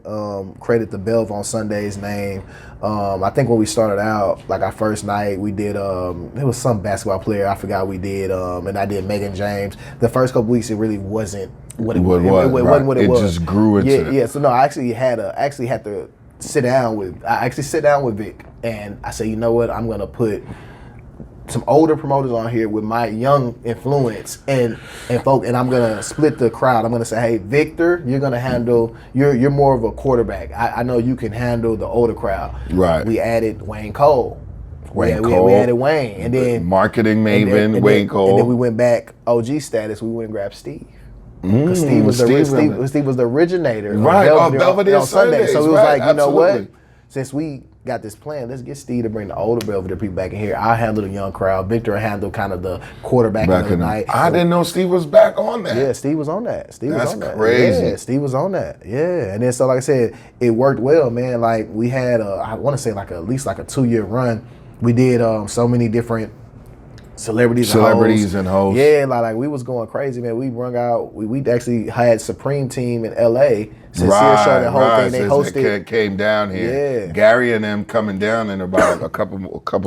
created the Belv on Sundays name. I think when we started out, like our first night, we did, it was some basketball player, I forgot we did, and I did Megan James. The first couple weeks, it really wasn't what it was. It wasn't what it was. It just grew into it. Yeah, so no, I actually had to sit down with Vic, and I said, you know what, I'm going to put some older promoters on here with my young influence and folk, and I'm gonna split the crowd. I'm gonna say, hey, Victor, you're gonna handle. You're more of a quarterback. I know you can handle the older crowd. Right. We added Wayne Cole. We added Wayne, and then marketing maven Wayne Cole. And then we went back OG status. We went and grabbed Steve. Because Steve was the originator of Belvedere on Sunday. So it was like, you know what? Since we got this plan, let's get Steve to bring the older Belvedere people back in here. I'll handle the young crowd. Victor will handle kind of the quarterback of the night. I didn't know Steve was back on that. Yeah, Steve was on that. That's crazy. Yeah, Steve was on that. Yeah, and then so like I said, it worked well, man. Like we had, I want to say at least a 2-year run. We did so many different celebrities and hosts. Yeah, like we was going crazy, man. We rung out. We actually had Supreme Team in LA. Sincere show the whole thing. They hosted. Came down here. Yeah. Gary and them coming down in about a couple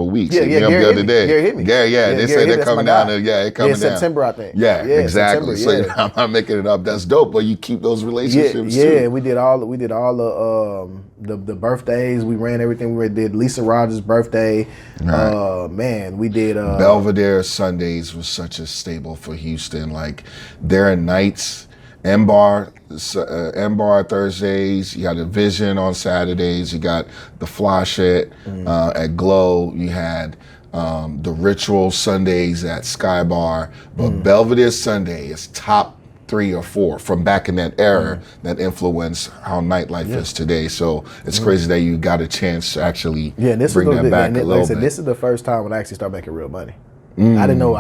weeks. Yeah, Gary the other day. Gary hit me. They said they're coming down. They're coming down. September, I think. Yeah, exactly. So I'm not making it up. That's dope. But you keep those relationships too. Yeah, we did all the birthdays. We ran everything. We did Lisa Rogers' birthday. Right. Man, we did Belvedere Sundays was such a staple for Houston. Like there are nights. M-Bar Thursdays, you got the Vision on Saturdays, you got the Fly Shit at Glow, you had the Ritual Sundays at Sky Bar, but Belvedere Sunday is top 3 or 4 from back in that era that influenced how nightlife is today. So it's crazy that you got a chance to actually bring that back a little bit. This is the first time when I actually started making real money. I didn't know.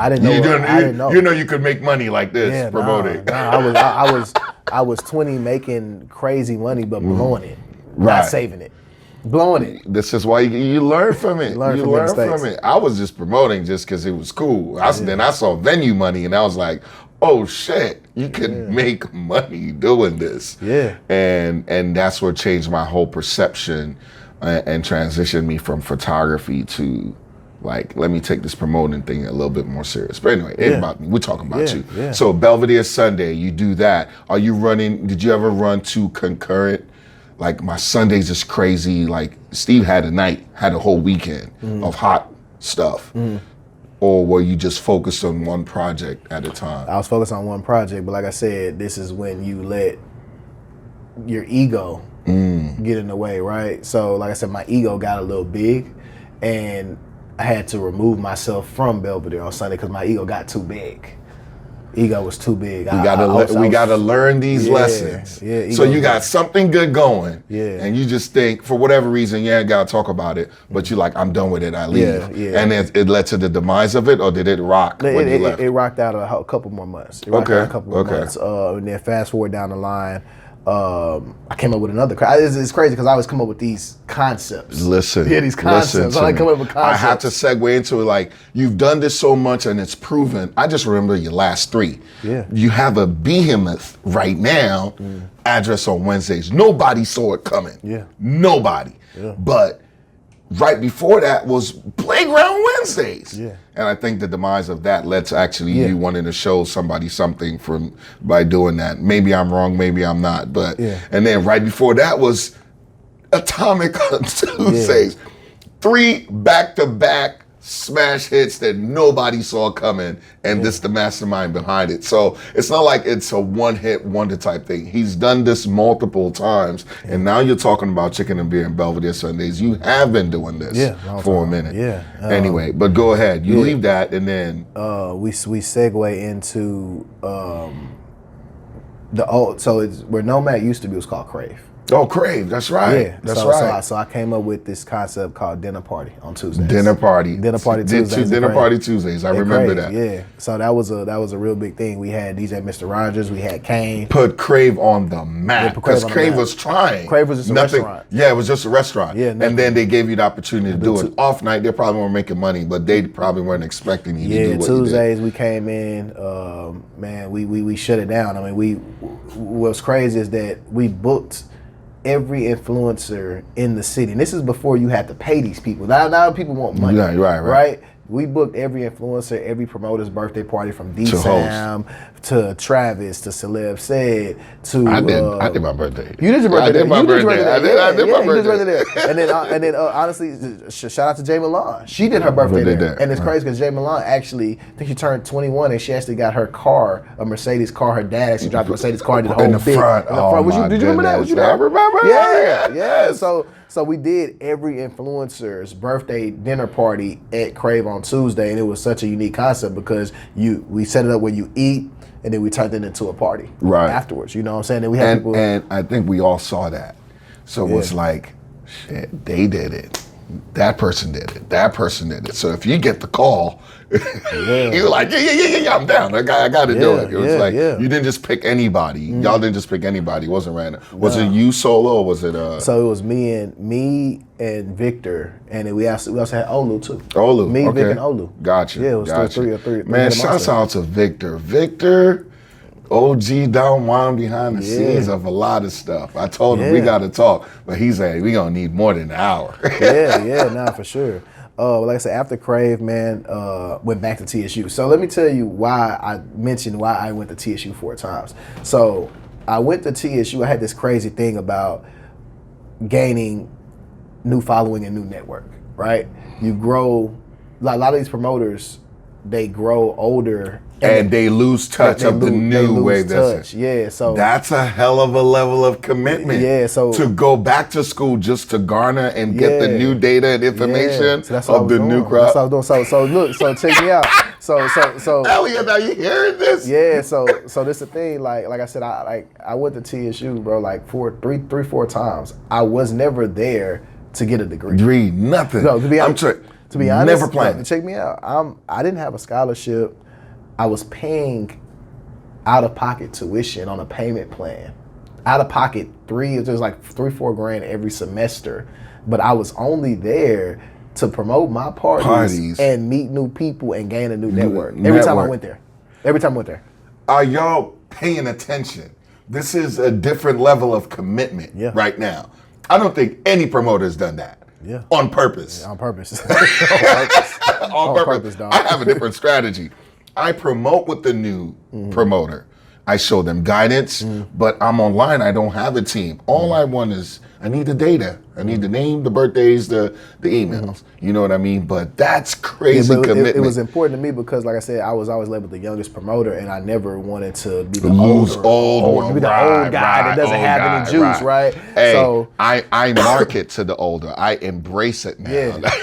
You know you could make money like this promoting. I was 20 making crazy money, but blowing it, not saving it, blowing it. This is why you learn from it. You learn from it. I was just promoting just because it was cool. Then I saw venue money, and I was like, oh shit, you can make money doing this. Yeah. And that's what changed my whole perception and transitioned me from photography to. Like, let me take this promoting thing a little bit more serious. But anyway, it ain't about me. We're talking about you. Yeah. So Belvedere Sunday, you do that. Are you running, did you ever run 2 concurrent? Like my Sundays is crazy. Like Steve had a whole weekend of hot stuff. Or were you just focused on one project at a time? I was focused on one project, but like I said, this is when you let your ego get in the way, right? So like I said, my ego got a little big, and I had to remove myself from Belvedere on Sunday because my ego got too big. Ego was too big. We gotta learn these lessons. Yeah. So you got something good going. Yeah. And you just think, for whatever reason, you ain't gotta talk about it, but you're like, I'm done with it, I leave. Yeah. And it led to the demise of it, or did it rock when you left? It rocked out a couple more months. And then fast forward down the line, I came up with another. It's crazy because I always come up with these concepts. Listen, these concepts. I come up with concepts. I have to segue into it. Like, you've done this so much and it's proven. I just remember your last 3. Yeah. You have a behemoth right now. Address on Wednesdays. Nobody saw it coming. Yeah. Nobody. Yeah. But right before that was Playground Wednesdays. Yeah. And I think the demise of that led to actually you wanting to show somebody something by doing that. Maybe I'm wrong, maybe I'm not. But and then right before that was Atomic on Tuesdays. 3 back-to-back smash hits that nobody saw coming, and this the mastermind behind it. So it's not like it's a one-hit wonder type thing. He's done this multiple times, and now you're talking about Chicken and Beer and Belvedere Sundays. You have been doing this for a minute. Yeah. Anyway, but go ahead. You leave that, and then we segue into the old. So it's where Nomad used to be was called Crave. Oh, Crave, that's right. Yeah, that's right. So I came up with this concept called Dinner Party on Tuesdays. Dinner Party Tuesdays. Dinner Party Tuesdays. I remember that. Yeah. So that was a real big thing. We had DJ Mr. Rogers. We had Kane. Put Crave on the map because Crave was trying. Crave was just a restaurant. Yeah, it was just a restaurant. Yeah. And then they gave you the opportunity to do it off night. They probably weren't making money, but they probably weren't expecting you to do what Tuesdays you did. we came in. Man, we shut it down. I mean, what's crazy is that we booked every influencer in the city. And this is before you had to pay these people. Now people want money. Right? We booked every influencer, every promoter's birthday party from D-Sam to Travis to Celeb Said to I did my birthday. You did your birthday. I did my birthday. I did my birthday there. And then honestly, shout out to Jay Milan. She did her birthday there. And it's crazy because Jay Milan actually, I think she turned 21 and she actually got her car, a Mercedes car. Her dad actually dropped a Mercedes car and did the whole in the front. Did you remember that? Was you there? I remember. Yeah. So we did every influencer's birthday dinner party at Crave on Tuesday, and it was such a unique concept because we set it up where you eat, and then we turned it into a party afterwards. You know what I'm saying? And we had people, and I think we all saw that. So it was like, shit, they did it. That person did it. That person did it. So if you get the call, you're like, yeah, I'm down. I got to do it. It was like you didn't just pick anybody. Y'all didn't just pick anybody. It wasn't random. Was it you solo or was it? So it was me and Victor, and then we also had Olu too. Olu, me, Vic, and Olu. Gotcha. Yeah, it was three. Man, shouts out to Victor. Victor. OG Don Juan behind the scenes of a lot of stuff. I told him we got to talk, but he said we gonna need more than an hour. For sure. Like I said, after Crave, man, went back to TSU. So let me tell you why I mentioned why I went to TSU 4 times. So I went to TSU. I had this crazy thing about gaining new following and new network. Right? You grow. Like a lot of these promoters, they grow older. And they lose touch of the new way. So that's a hell of a level of commitment. So to go back to school just to garner and get the new data and information of the new crowd. That's what I was doing. So look, so check me out. So Elliot, are you hearing this? Yeah. So this the thing. Like I said, I went to TSU, bro, like 4 times. I was never there to get a degree. Nothing. No, to be honest, never planned. Check me out. I didn't have a scholarship. I was paying out-of-pocket tuition on a payment plan. Out-of-pocket, it was like $3-4 grand every semester. But I was only there to promote my parties and meet new people and gain a new network. Every time I went there. Are y'all paying attention? This is a different level of commitment right now. I don't think any promoter has done that. Yeah. On purpose. On purpose. On purpose. Dog. I have a different strategy. I promote with the new promoter. I show them guidance, but I'm online. I don't have a team. All I want is, I need the data. I need the name, the birthdays, the emails. You know what I mean? But that's crazy commitment. It was important to me because, like I said, I was always labeled the youngest promoter, and I never wanted to be the old guy that doesn't have any juice, right? Hey, so I market to the older. I embrace it now.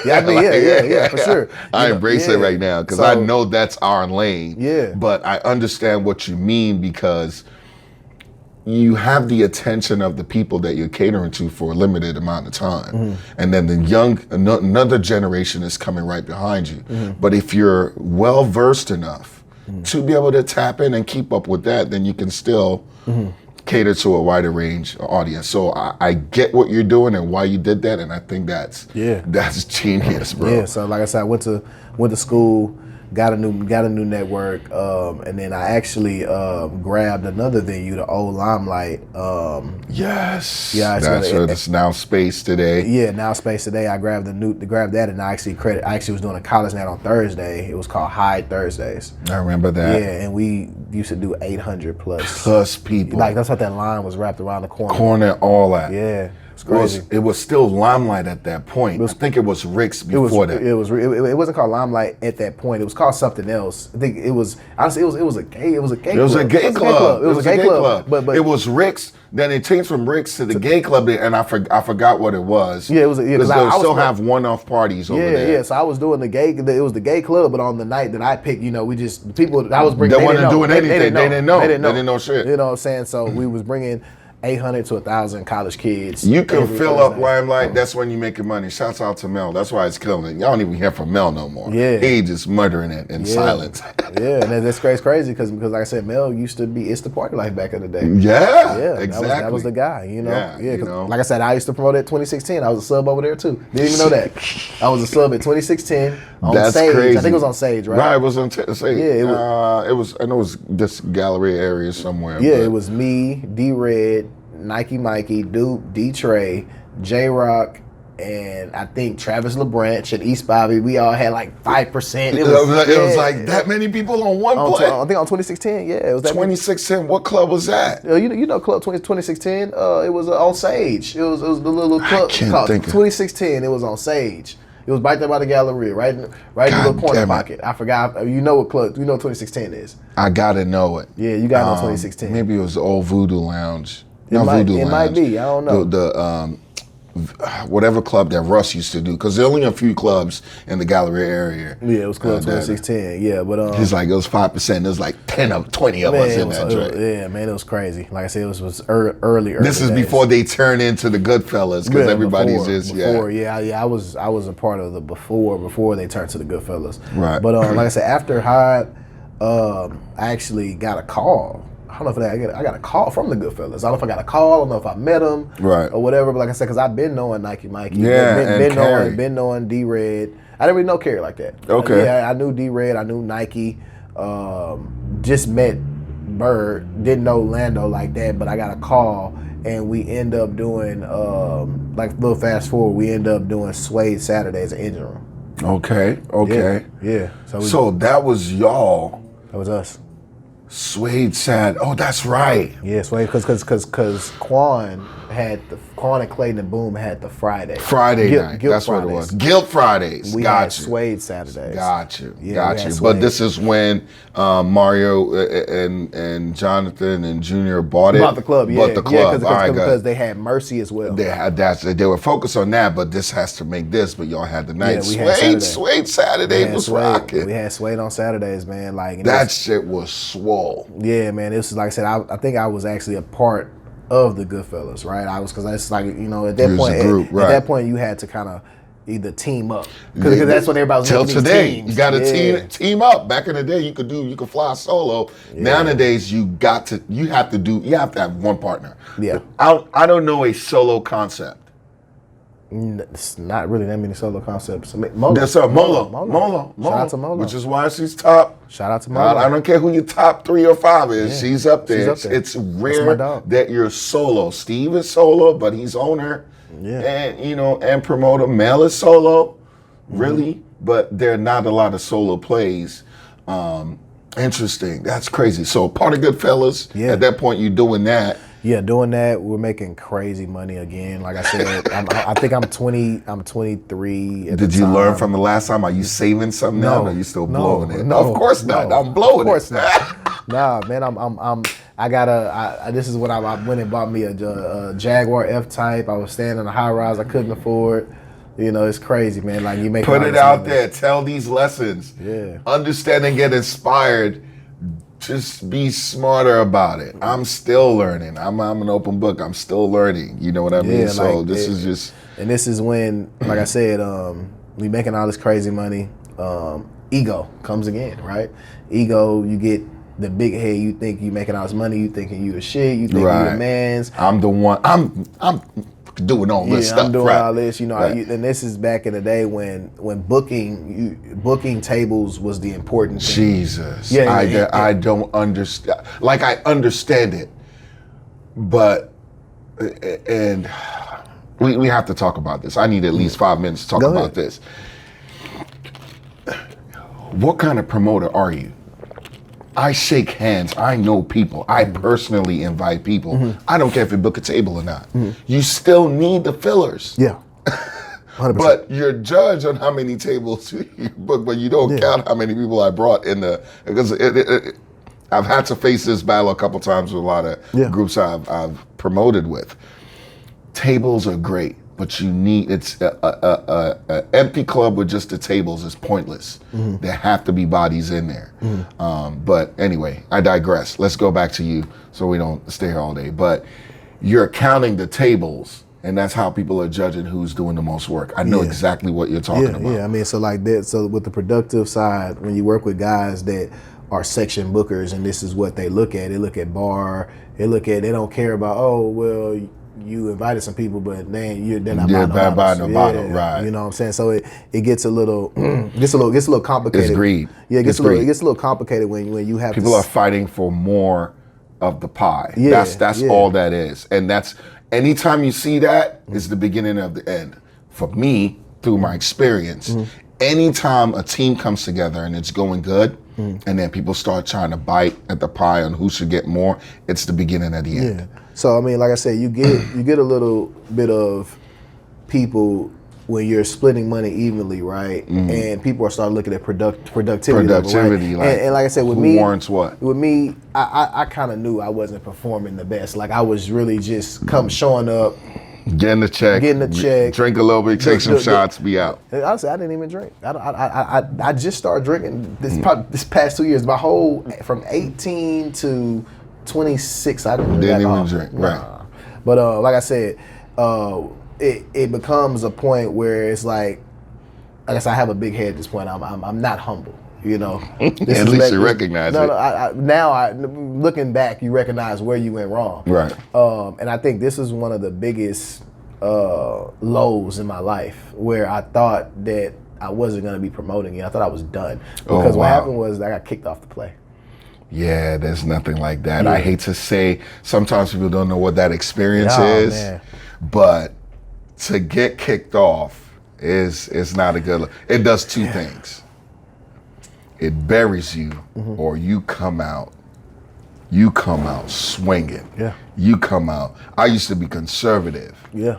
Yeah, for sure. I embrace it right now because I know that's our lane. Yeah. But I understand what you mean because you have the attention of the people that you're catering to for a limited amount of time. And then another generation is coming right behind you. But if you're well-versed enough to be able to tap in and keep up with that, then you can still cater to a wider range audience. So I get what you're doing and why you did that, and I think that's genius, bro. Yeah. So like I said, I went to school, got a new network, and then I actually grabbed another venue, the old Limelight. Yes. Yeah. It's now Space Today. Yeah, now Space Today. I grabbed that, and I actually was doing a college night on Thursday. It was called Hyde Thursdays. I remember that. Yeah, and we used to do 800 plus people. Like that's what that line was wrapped around the corner. All that. Yeah. It's crazy. It was still Limelight at that point. I think it was Rick's before that. It wasn't called Limelight at that point. It was called something else. I think it was. Honestly, it was a gay club. It was a gay club. But it was Rick's. Then it changed from Rick's to the gay club, and I forgot what it was. Yeah, it was. Because they still have one-off parties over there. Yeah. So I was doing it was the gay club, but on the night that I picked, the people that I was bringing. They wasn't doing anything. They didn't know. They didn't know shit. You know what I'm saying? So we was bringing 800 to 1,000 college kids. You can fill up Limelight. That's when you're making money. Shouts out to Mel. That's why it's killing it. Y'all don't even hear from Mel no more. Yeah. He just murdering it in silence. Yeah, and that's crazy because like I said, Mel used to be It's the Party Life back in the day. Yeah, exactly. That was the guy, Yeah, like I said, I used to promote it 2016. I was a sub over there too. Didn't even know that. I was a sub at 2016 on That's Sage. crazy. I think it was on Sage, right? Right, it was on Sage. Yeah, it was. I know it was this gallery area somewhere. Yeah, it was me, D-Red, Nike Mikey, Duke, D-Trey, J-Rock, and I think Travis LeBranch and East Bobby. We all had like 5%. It was like that many people on one play. I think on 2016, yeah. It was that 2016, what club was that? You know Club 2016? It was on Sage. It was the little club called 2016. It was on Sage. It was right there by the Galleria, right in the little corner pocket. I forgot. You know what club? You know what 2016 is? I gotta know it. Yeah, you gotta know 2016. Maybe it was the old Voodoo Lounge. It might be. I don't know. The whatever club that Russ used to do, because there are only a few clubs in the Galleria area. Yeah, it was Club 2016. Yeah, but he's like, it was 5%. There was like 20 of us in that joint. Yeah, man, it was crazy. Like I said, it was early. This is days. Before they turn into the Goodfellas, because everybody's before. I was a part of the before they turned to the Goodfellas. Right. But like I said, after Hyde, I actually got a call. I don't know if I got a call from the Goodfellas. I don't know if I got a call. I don't know if I met them, right, or whatever. But like I said, because I've been knowing Nike Mikey, been knowing D-Red. I didn't really know Kerry like that. Okay, I knew D-Red. I knew Nike. Just met Bird. Didn't know Lando like that. But I got a call, and we end up doing like a little fast forward. We end up doing Suede Saturdays at Engine Room. Okay. Yeah. So that was y'all. That was us. Suede Sad. Oh, that's right. Yeah, Suede, because Quan and Clayton and Boom had the Friday night. Guilt that's Fridays. What it was. Guilt Fridays. We had Suede Saturdays. Got you. Yeah, But this is when Mario and Jonathan and Junior bought the club. Yeah, because they had Mercy as well. They had that. They were focused on that, but this has to make this. But y'all had the night. Suede Saturday was rocking. We had Suede on Saturdays, man. Like that shit was swole. Yeah, man. This is like I said. I think I was actually a part of the Goodfellas, right? I was, because it's like, at that point, at that point you had to kind of either team up, because that's what everybody was doing. Till today, teams. you got to team up. Back in the day, you could fly solo. Yeah. Nowadays, you have to have one partner. Yeah, I don't know a solo concept. It's not really that many solo concepts. Molo. Shout out to Molo. Which is why she's top. Shout out to Molo. I don't care who your top 3 or 5 is. Yeah. She's up there. It's rare that you're solo. Steve is solo, but he's owner. Yeah. And promoter. Mel is solo. Really? But there are not a lot of solo plays. Interesting. That's crazy. So part of Goodfellas, at that point you're doing that. Yeah, doing that, we're making crazy money again. Like I said, I think I'm 23. Did you learn from the last time? Are you saving something now? Or are you still blowing it? No, of course not. I'm blowing it. Of course not. Nah, man, this is what I went and bought me a Jaguar F-Type. I was staying in a high rise I couldn't afford. It's crazy, man. Like you make put it out there. Tell these lessons. Yeah. Understand and get inspired. Just be smarter about it. I'm still learning. I'm an open book. I'm still learning. You know what I mean? Yeah, so this is just. And this is when, like I said, we making all this crazy money. Ego comes again, right? Ego, you get the big head, you think you making all this money, you thinking you the shit, you think you the mans. I'm the one. I'm doing all this stuff. I'm doing right. all this, and this is back in the day when booking tables was the important thing. Jesus, I don't understand. Like I understand it, but and we have to talk about this. I need at least 5 minutes to talk about this. What kind of promoter are you? I shake hands. I know people. I personally invite people. I don't care if you book a table or not. You still need the fillers. Yeah. 100%. But you're judged on how many tables you book, but you don't count how many people I brought in because I've had to face this battle a couple times with a lot of groups I've promoted with. Tables are great, but you need, it's a empty club with just the tables is pointless. There have to be bodies in there. But anyway, I digress. Let's go back to you so we don't stay here all day. But you're counting the tables, and that's how people are judging who's doing the most work. I know exactly what you're talking about. Yeah, I mean, so like that. So with the productive side, when you work with guys that are section bookers, and this is what they look at. They look at bar. They don't care about, oh, well, you invited some people, but they're not buying no bottle, right? You know what I'm saying? So it gets a little gets a little complicated. It's greed. Yeah, it gets a little complicated when you have people are fighting for more of the pie. Yeah, that's all that is, and that's anytime you see that is the beginning of the end. For me, through my experience, anytime a team comes together and it's going good, and then people start trying to bite at the pie on who should get more, it's the beginning of the end. So I mean, like I said, you get a little bit of people when you're splitting money evenly, right? And people are starting looking at productivity level, right? And like I said, with who me, warrants what? With me, I kind of knew I wasn't performing the best. Like I was really just showing up, getting the check, drink a little bit, take some shots, be out. And honestly, I didn't even drink. I just started drinking this past 2 years. My whole from 18 to 26, I didn't even drink. Right. But like I said, it becomes a point where it's like I guess I have a big head at this point. I'm not humble. You know, at least you recognize it. Now looking back, you recognize where you went wrong. Right. And I think this is one of the biggest lows in my life where I thought that I wasn't going to be promoting it. I thought I was done because what happened was I got kicked off the play. Yeah, there's nothing like that. I hate to say, sometimes people don't know what that experience is, man. But to get kicked off is not a good look. It does two things. It buries you, or you come out swinging. Yeah. You come out. I used to be conservative. Yeah.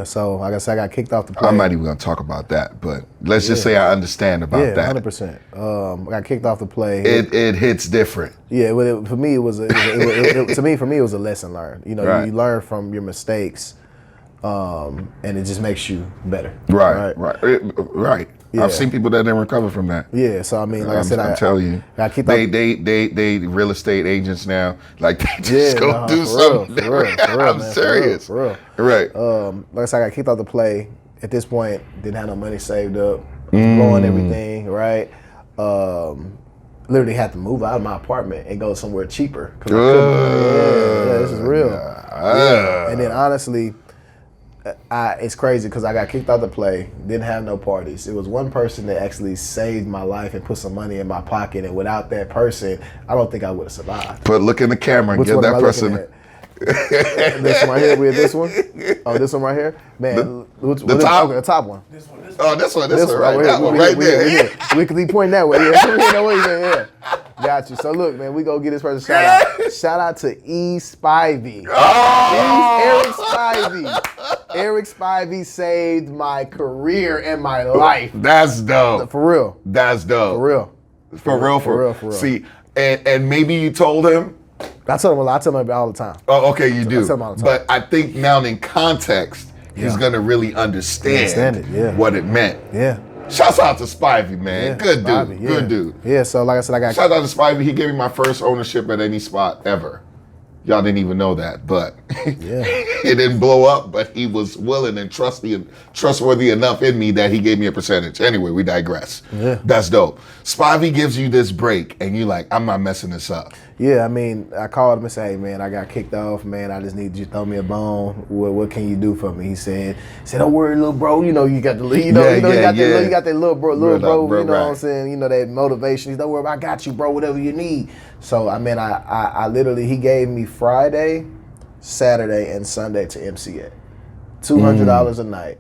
So like I said, I got kicked off the play. I'm not even going to talk about that, but let's just say I understand about that. 100%. I got kicked off the play. It hits different. Yeah, but for me, it was a lesson learned. You know, you learn from your mistakes, and it just makes you better. Right. Yeah. I've seen people that didn't recover from that. Yeah, so I mean, like I said, I'm telling you, they real estate agents now, like they just go do something. For real, I'm serious. For real. Right. Like I said, I got kicked off the play. At this point, didn't have no money saved up, blowing everything. Right. Literally had to move out of my apartment and go somewhere cheaper. This is real. And then honestly, it's crazy because I got kicked out the play, didn't have no parties. It was one person that actually saved my life and put some money in my pocket, and without that person, I don't think I would have survived. But look in the camera and give that person. This one right here, we had this one. Oh, this one right here? Man, the top? Okay, the top one. This one, right? That one right there. We could be pointing that way. Yeah. Got you. So look, man, we go get this person shout out. Shout out to E. Spivey. Eric Spivey. Eric Spivey saved my career and my life. That's dope. For real. That's dope. For real. See, and maybe you told him. I tell him all the time. Oh, okay, you do. I tell him all the time. But I think now in context, he's going to really understand what it meant. Yeah. Shouts out to Spivey, man. Good Spivey, dude. Good dude. Yeah, so like I said, Shout out to Spivey. He gave me my first ownership at any spot ever. Y'all didn't even know that, but Yeah. It didn't blow up, but he was willing and trustworthy enough in me that he gave me a percentage. Anyway, we digress. Yeah. That's dope. Spivey gives you this break, and you're like, I'm not messing this up. Yeah, I mean, I called him and said, hey, man, I got kicked off, man. I just need you to throw me a bone. What can you do for me? He said, don't worry, little bro. You know, you got the, you got that little bro, you know what I'm saying? You know, that motivation. He's don't worry, I got you, bro, whatever you need. So, I mean, I literally, he gave me Friday, Saturday, and Sunday to MC at $200 a night.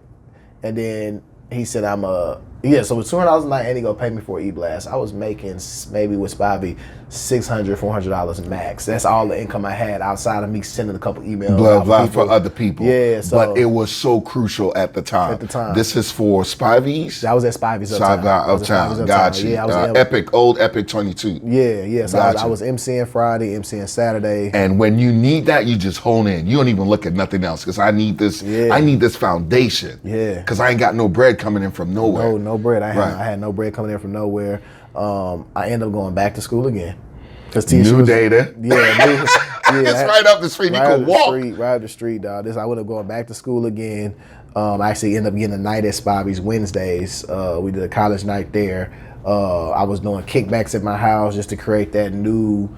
And then he said, so it was $200 a night, and he gonna pay me for E-Blast. I was making maybe with Spivey $600, $400 max. That's all the income I had outside of me sending a couple emails. Blah for other people. Yeah, so, but it was so crucial at the time. This is for Spivey's. I was at Spivey's Uptown. Got you. Yeah, I was old Epic 22. Yeah. So I was MCing Friday, MCing Saturday. And when you need that, you just hone in. You don't even look at nothing else because I need this. Yeah. I need this foundation. Yeah. Because I ain't got no bread coming in from nowhere. No bread. I had no bread coming in from nowhere. I ended up going back to school again. New data. Yeah. It's right up the street. You can walk. Right up the street, dog. I would have gone back to school again. I actually ended up getting a night at Spivey's Wednesdays. We did a college night there. I was doing kickbacks at my house just to create that new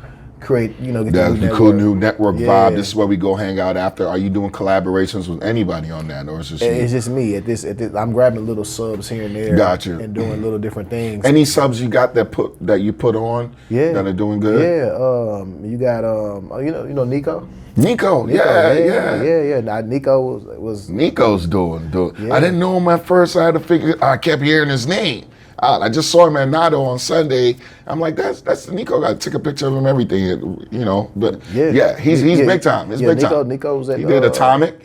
get the cool new network vibe. This is where we go hang out after. Are you doing collaborations with anybody on that, or is it just it's just me? At this, I'm grabbing little subs here and there. Got you. And doing little different things. Any subs you got that you put on? Yeah. That are doing good. Yeah. You got Nico. Nico, yeah. Now, Nico was Nico's doing. Yeah. I didn't know him at first. I had to figure. I kept hearing his name. I just saw him at Nado on Sunday. I'm like, that's Nico. I took a picture of him, everything, But he's big time. He's big time. Nico was at. He did Atomic.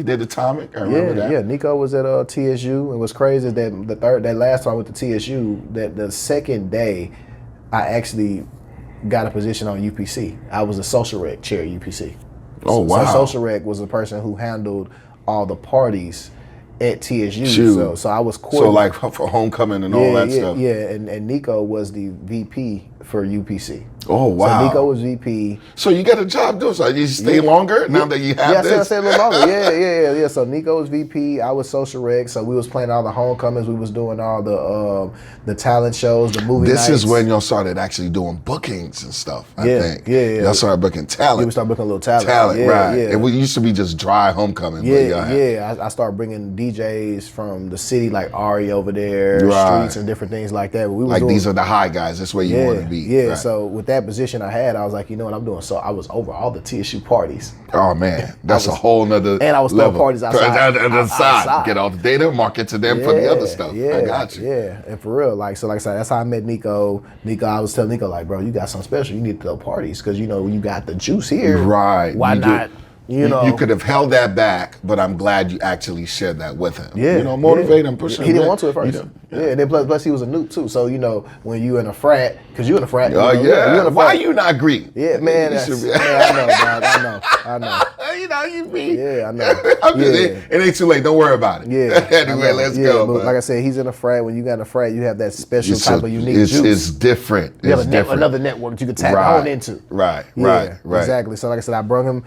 I remember that. Yeah. Nico was at TSU. And what's crazy is that last time I went to TSU, that the second day, I actually got a position on UPC. I was a social rec chair at UPC. Oh wow! So social rec was the person who handled all the parties at TSU. So I was so like for homecoming and all that stuff. Yeah, and Nico was the VP for UPC. Oh wow! So Nico was VP. So you got a job doing so you stay longer now that you have this. Yeah, I stayed a little longer. Yeah. So Nico was VP. I was social rec. So we was playing all the homecomings. We was doing all the talent shows, the movie nights. This is when y'all started actually doing bookings and stuff. I think. Yeah. Y'all started booking talent. Yeah, we started booking a little talent. Right. Yeah. It used to be just dry homecoming. I started bringing DJs from the city like Ari over there, Streets and different things like that. These are the high guys. That's where you want to be. Yeah. Right. So with that position I had, I was like, you know what I'm doing? So I was over all the TSU parties. Oh man, that's a whole nother and I was throwing parties outside. Get all the data, market to them for the other stuff. I got you. Yeah, and for real, like I said, that's how I met Nico. I was telling Nico, like, bro, you got something special. You need to throw parties because you got the juice here. Right. Why not? You could have held that back, but I'm glad you actually shared that with him. Yeah. Motivate him, push him. He didn't want to at first. And then plus he was a noob too. So, when you in a frat, because you in a frat. Oh, yeah. Why you not Greek? Yeah, man. I know, dog. I know. You be. Yeah, I know. It ain't too late. Don't worry about it. Yeah. Anyway, let's go. But like I said, he's in a frat. When you got in a frat, you have that special type of unique juice. It's different. You have another network that you can tap on into. Right. Exactly. So like I said, I brought him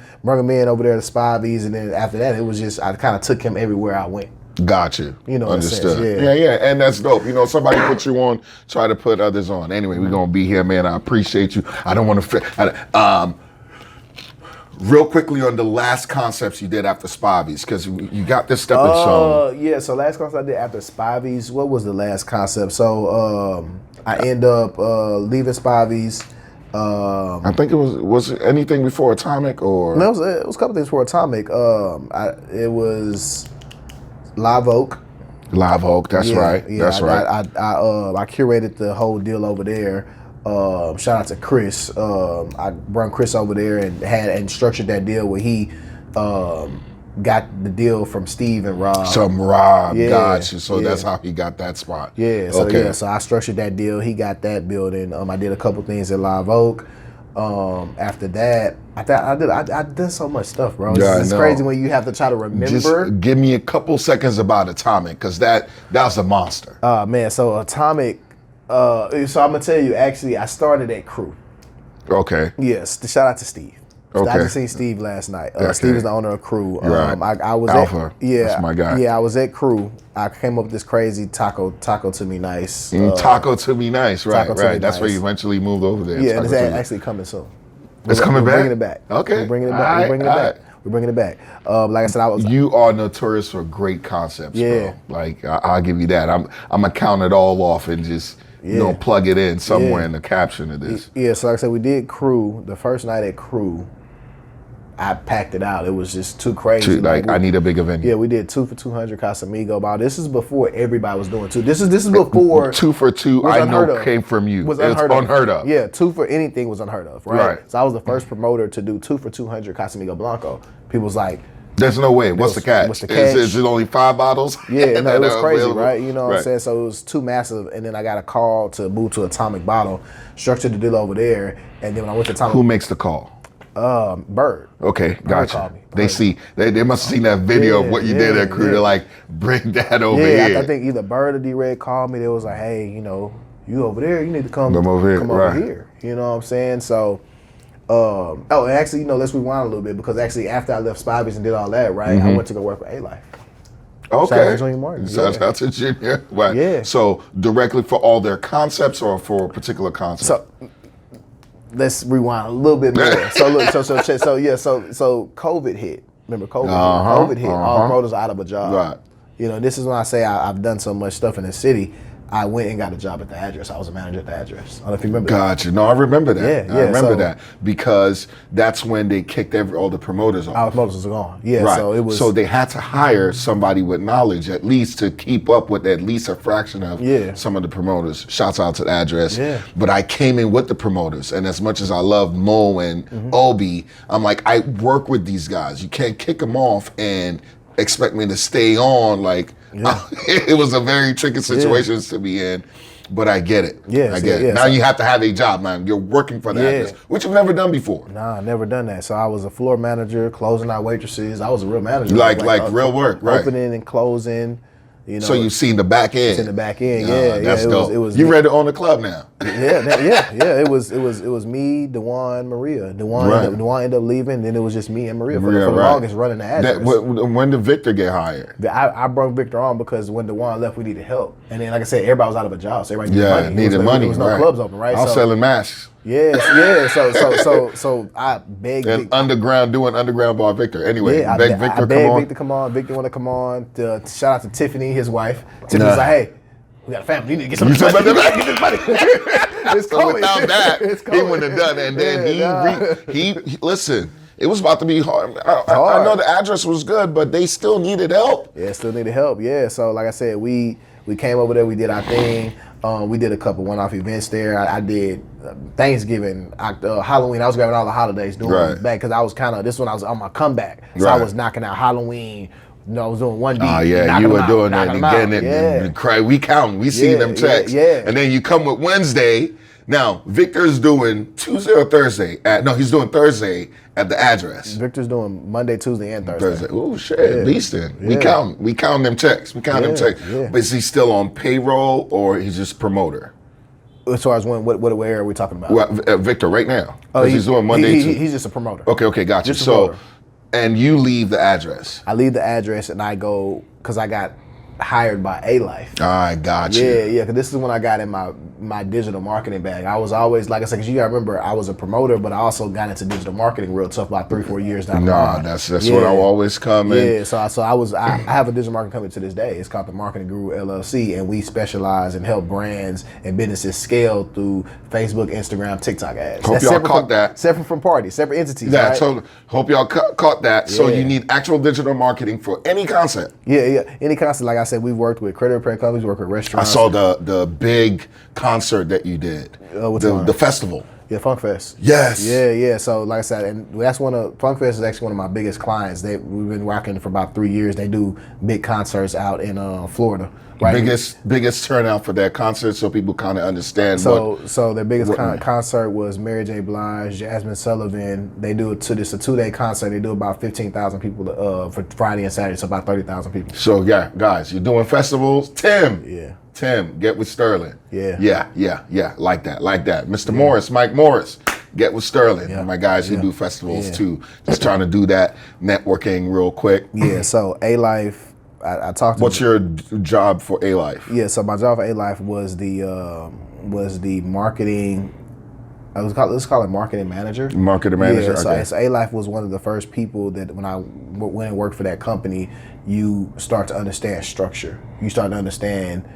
in over there to Spivey's, and then after that, it was just I kind of took him everywhere I went. Got you. Understood. Yeah, and that's dope. Somebody put you on, try to put others on. Anyway, we're gonna be here, man. I appreciate you. I don't want to. Real quickly on the last concepts you did after Spivey's, because you got this stepping stone. Yeah. So last concept I did after Spivey's. What was the last concept? So I end up leaving Spivey's. I think it was it anything before Atomic or no, it was a couple things before Atomic. It was Live Oak. That's right. That's right. I curated the whole deal over there. Shout out to Chris. I brought Chris over there and structured that deal where he got the deal from Steve and Rob. Got you. So that's how he got that spot. Yeah. So so I structured that deal. He got that building. I did a couple things at Live Oak. After that, I did so much stuff, bro. It's crazy when you have to try to remember. Just give me a couple seconds about Atomic, because that was a monster. Man. So Atomic. So I'm gonna tell you. Actually, I started at Crew. Okay. Yes. Shout out to Steve. I just seen Steve last night. Steve is the owner of Crew. Right. I was Alpha. Yeah, That's my guy. Yeah, I was at Crew. I came up with this crazy taco to me nice. Taco to me nice, right? Taco to Right. me That's nice. where you eventually moved over there. Yeah, and it's Taco to me. actually coming soon. It's coming We're back? bringing it back. Okay. We're bringing it back. All We're bringing it right, back. We're bringing it back. Like I said, You are notorious for great concepts, Yeah. bro. Like I'll give you that. I'm gonna count it all off and just plug it in somewhere in the caption of this. Yeah, so like I said, we did Crew. The first night at Crew, I packed it out. It was just too crazy. I need a bigger venue. Yeah, we did 2 for $200 Casamigo. But this is before everybody was doing 2. This is before 2 for 2. I know came from you. Was it's unheard of. Yeah, 2 for anything was unheard of, right? Right. So I was the first promoter to do 2 for $200 Casamigo Blanco. People was like, there's no way. What's the catch? What's the catch? Is it only 5 bottles? Yeah, no, it was crazy, available? right? You know what I'm saying? So it was too massive, and then I got a call to move to Atomic Bottle, structured the deal over there, and then when I went to Atomic, Who makes the call? Bird. Okay, gotcha. called me. They must have seen that video of what you did at Crew. They're like, bring that over here. I think either Bird or D-Red called me. They was like, hey, you over there, you need to come over here. over here. You know what I'm saying? So, and actually, let's rewind a little bit, because actually after I left Spivey's and did all that, right, I went to go work with A-Life. Okay. Shout out to Junior Martin. Shout out to Junior. Right. Yeah. So directly for all their concepts or for a particular concept? So let's rewind a little bit more. So look, so COVID hit. Remember COVID? COVID hit. All promoters are out of a job. Right. This is when I say I've done so much stuff in the city. I went and got a job at the address. I was a manager at the address. I don't know if you remember. Gotcha. No, I remember that. Yeah, I remember that because that's when they kicked all the promoters off. All the promoters were gone. Yeah, right. So it was. So they had to hire somebody with knowledge, at least to keep up with at least a fraction of some of the promoters. Shouts out to the address. Yeah. But I came in with the promoters, and as much as I love Mo and Obi, I'm like, I work with these guys. You can't kick them off and expect me to stay on. Like, it was a very tricky situation to be in. But I get it. Yeah, I get it. Now you have to have a job, man. You're working for the address, which you've never done before. Nah, I never done that. So I was a floor manager, closing out waitresses. I was a real manager. Like real work, right? Opening and closing. So you've seen the back end. In the back end, that's dope. It was you ready to own the club now? It was me, Dewan, Maria. Dewan ended up leaving. Then it was just me and Maria for the longest running the address. When did Victor get hired? I brought Victor on because when Dewan left, we needed help. And then, like I said, everybody was out of a job, so everybody needed money. There was no clubs open, right? I was selling masks. So I begged and doing underground bar Victor. Anyway, I begged Victor to come on. Victor want to come on. Shout out to Tiffany, his wife. Tiffany's like, hey, we got a family. You need to get some money. Get this money. So without that, he wouldn't have done it. And then he listen. It was about to be hard. I know the address was good, but they still needed help. Yeah, still needed help. Yeah. So like I said, we came over there. We did our thing. We did a couple one-off events there. I did Thanksgiving, Halloween. I was grabbing all the holidays doing back because I was this one I was on my comeback. So I was knocking out Halloween. I was doing one D. Oh yeah, you were doing that. You getting it. And cry. We counting. We see them checks. Yeah. And then you come with Wednesday. Now Victor's doing Tuesday or Thursday. He's doing Thursday at the address. Victor's doing Monday, Tuesday, and Thursday. Oh shit! At least then we count them checks. Them checks. Yeah. But is he still on payroll or he's just promoter? As far as what area are we talking about? Well, Victor right now. Oh, he's doing Monday. He's just a promoter. Okay, gotcha. So, and you leave the address. I leave the address and I go because I got hired by A-Life. I got you. Yeah, because this is when I got in my digital marketing bag. I was always, like I said, because you got to remember, I was a promoter, but I also got into digital marketing real tough about 3-4 years down the line. That's what I always come in. Yeah, so I have a digital marketing company to this day. It's called the Marketing Guru LLC, and we specialize and help brands and businesses scale through Facebook, Instagram, TikTok ads. Hope y'all caught that. Separate from parties, separate entities. Yeah, right? totally. Hope y'all caught that. So you need actual digital marketing for any concept. Yeah. Any concept. Like I said, we've worked with credit repair companies, worked with restaurants. I saw the big concert that you did. The festival. Yeah, Funk Fest. Yes. Yeah. So like I said, and that's Funk Fest is actually one of my biggest clients. We've been rocking for about 3 years. They do big concerts out in Florida. Right? Biggest turnout for that concert, so people kind of understand. So their biggest concert was Mary J. Blige, Jasmine Sullivan. They do it's a 2-day concert. They do about 15,000 people for Friday and Saturday, so about 30,000 people. So yeah, guys, you're doing festivals. Tim, get with Sterling. Yeah. Like that. Mr. Morris, Mike Morris, get with Sterling, Yeah. my guys who do festivals too. Just trying to do that networking real quick. Yeah, so A-Life, I talked to... What's your job for A-Life? Yeah, so my job for A-Life was the marketing... let's call it marketing manager. Marketing manager, Yeah, so A-Life was one of the first people that when I went and worked for that company, you start to understand structure. You start to understand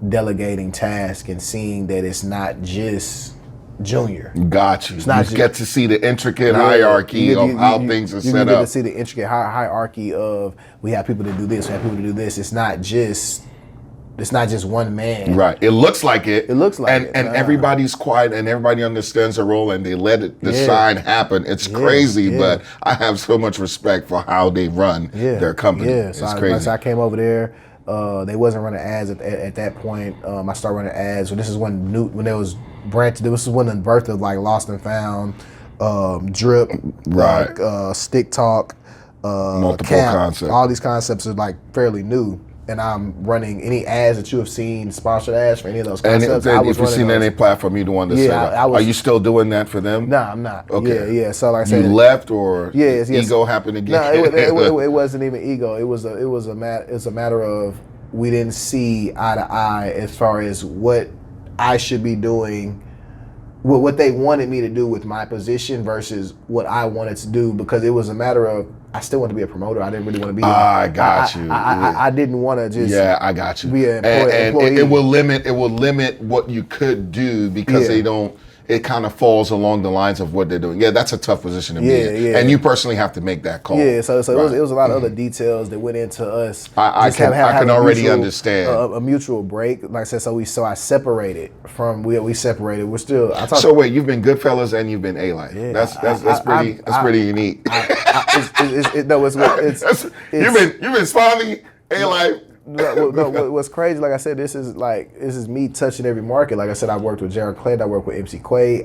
delegating tasks and seeing that it's not just junior. Got you. It's not you get to see the intricate hierarchy of how things are set You up. get to see the intricate hierarchy of we have people to do this, we have people to do this. It's not just one man. Right. It looks like it. It looks like it. And everybody's quiet and everybody understands their role and they let the shine happen. It's crazy, but I have so much respect for how they run their company. Yeah, It's so crazy. I came over there. They wasn't running ads at that point. I started running ads. So this is when there was branch. This was when the birth of like Lost and Found, Drip, Stick Talk, Multiple Camp. concepts. All these concepts are like fairly new. And I'm running any ads that you have seen, sponsored ads for any of those And concepts. if you've seen any platform you want to set up, are you still doing that for them? No, I'm not. Okay. Yeah. So like I said, you left or yes. ego happened again? No, it wasn't even ego. It was a matter of we didn't see eye to eye as far as what I should be doing, what they wanted me to do with my position versus what I wanted to do, because it was a matter of I still wanted to be a promoter. I didn't really want to be. I got you. I didn't want to just. Yeah, I got you. Be an and employee. it will limit what you could do because they don't. It kind of falls along the lines of what they're doing. Yeah, that's a tough position to be in. Yeah. And you personally have to make that call. Yeah, so it was a lot of other details that went into us. I can already understand a mutual break. Like I said, so I separated from we separated. We're still. So wait, you've been Goodfellas and you've been A-Life. Yeah, that's pretty unique. You've been Spivey, A-Life. No, what's crazy, like I said, this is me touching every market. Like I said, I worked with Jared Clayton, I worked with MC Quay,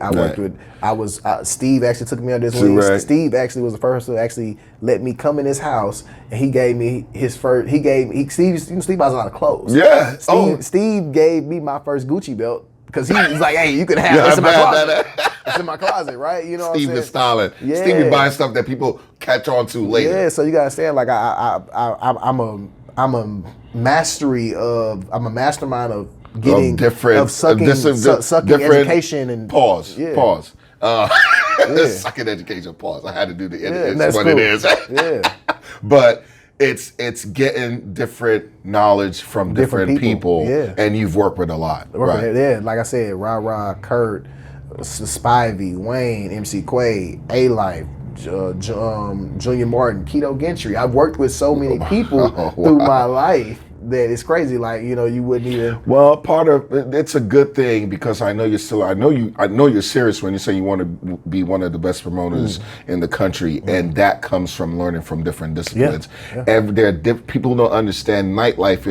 Steve actually took me under his wings. Right. Steve actually was the first to actually let me come in his house, and he gave me Steve buys a lot of clothes. Yeah. Steve gave me my first Gucci belt because he was like, hey, you can have this in my closet. It's in my closet, right? You know what I'm saying? Steve is styling. Yeah. Steve be buying stuff that people catch on to later. Yeah, so you gotta understand, like I'm a mastermind of getting sucking education and pause. Sucking education. Pause. I had to do the edit. That's what cool. it is. Yeah, but it's getting different knowledge from different people. Yeah. And you've worked with a lot. Right. Yeah, like I said, Ra, Kurt, Spivey, Wayne, MC Quay, A-Life, Junior Martin, Keto Gentry. I've worked with so many people through my life that it's crazy. Like, you wouldn't even. Well, part of it's a good thing because I know you're serious when you say you want to be one of the best promoters in the country, and that comes from learning from different disciplines. People don't understand nightlife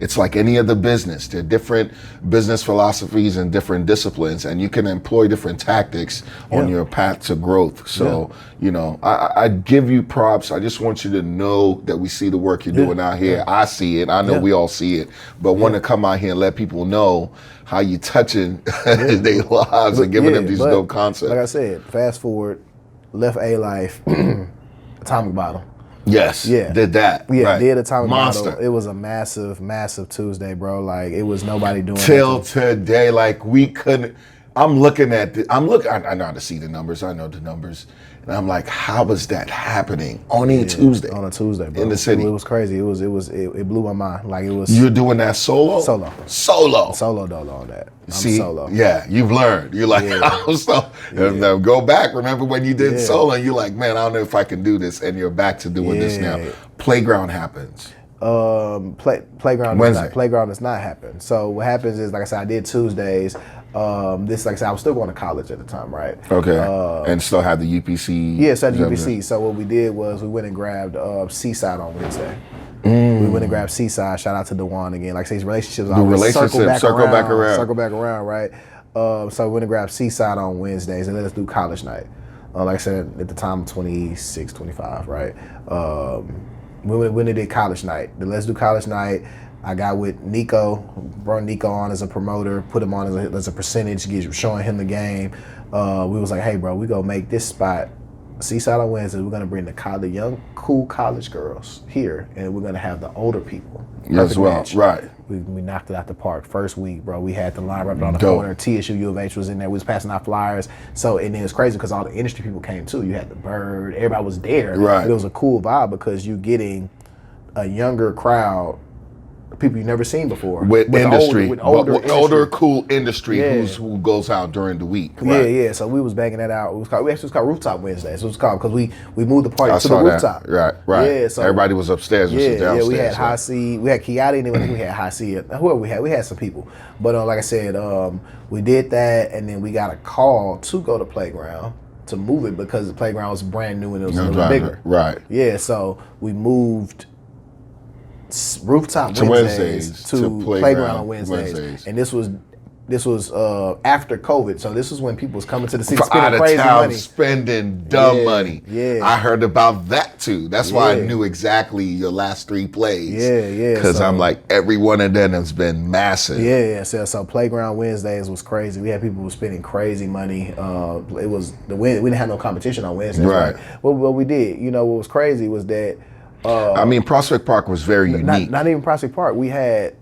it's like any other business. There are different business philosophies and different disciplines, and you can employ different tactics on your path to growth. So, I give you props. I just want you to know that we see the work you're doing out here. I see it. I know we all see it. But want to come out here and let people know how you touching their lives and giving them these dope concepts. Like I said, fast forward, left A-Life, Atomic Bottle. Yes. Yeah. Did that. Yeah. Right. Did Atomic Monster. Bottle. It was a massive, massive Tuesday, bro. Like it was nobody doing till today. Like we couldn't. I'm looking at I know how to see the numbers. I know the numbers. And I'm like, how was that happening on a Tuesday? On a Tuesday, bro. In the city. It was crazy. It blew my mind. Like it was. You're doing that solo? Solo dolo on that. See, solo. Yeah, you've learned. You're like, go back. Remember when you did solo and you're like, man, I don't know if I can do this. And you're back to doing this now. Playground happens. Playground Wednesday. Playground does not happen. So what happens is, like I said, I did Tuesdays. Like I said, I was still going to college at the time, right? Okay. And still had the UPC. Yeah, still had the UPC. So what we did was we went and grabbed Seaside on Wednesday. We went and grabbed Seaside. Shout out to DeJuan again. Like I say, his relationships always circle back around, right? So we went and grabbed Seaside on Wednesdays and let us do college night. Like I said, at the time, 26, 25, right? We went and did college night. The Let's Do College Night. I got with Nico, brought Nico on as a promoter, put him on as a percentage, showing him the game. we was like, hey, bro, we gonna make this spot Seaside on Wednesday. We're gonna bring the young, cool college girls here, and we're gonna have the older people as well. match. Right. We knocked it out the park. First week, bro, we had the line right on the corner. TSU U of H was in there. We was passing out flyers. So, and then it's crazy because all the industry people came too. You had the Bird. Everybody was there. Right. But it was a cool vibe because you getting a younger crowd, people you've never seen before. With industry. Older, cool industry Yeah. who goes out during the week. Yeah, Right. yeah. So we was banging that out. We actually was called Rooftop Wednesdays. It was called because we moved the party I to saw the that. rooftop. Right. Yeah. So everybody was upstairs. Yeah, downstairs. we had High C, we had Kiati, and then I think we had High C. Whoever we had some people. But like I said, we did that, and then we got a call to go to Playground to move it because the Playground was brand new and it was a little bigger. Right. Yeah. So we moved Rooftop To Wednesdays to Playground Playground Wednesdays. And this was after COVID, so this was when people was coming to the city spending crazy money, spending dumb money. Yeah, I heard about that too. That's why I Yeah. knew exactly your last 3 plays. Yeah. Because So- I'm like, every one of them has been massive. Yeah. So Playground Wednesdays was crazy. We had people who were spending crazy money. It was we didn't have no competition on Wednesdays, right? Well, what we did, what was crazy was that. I mean, Prospect Park was very unique. Not even Prospect Park. We had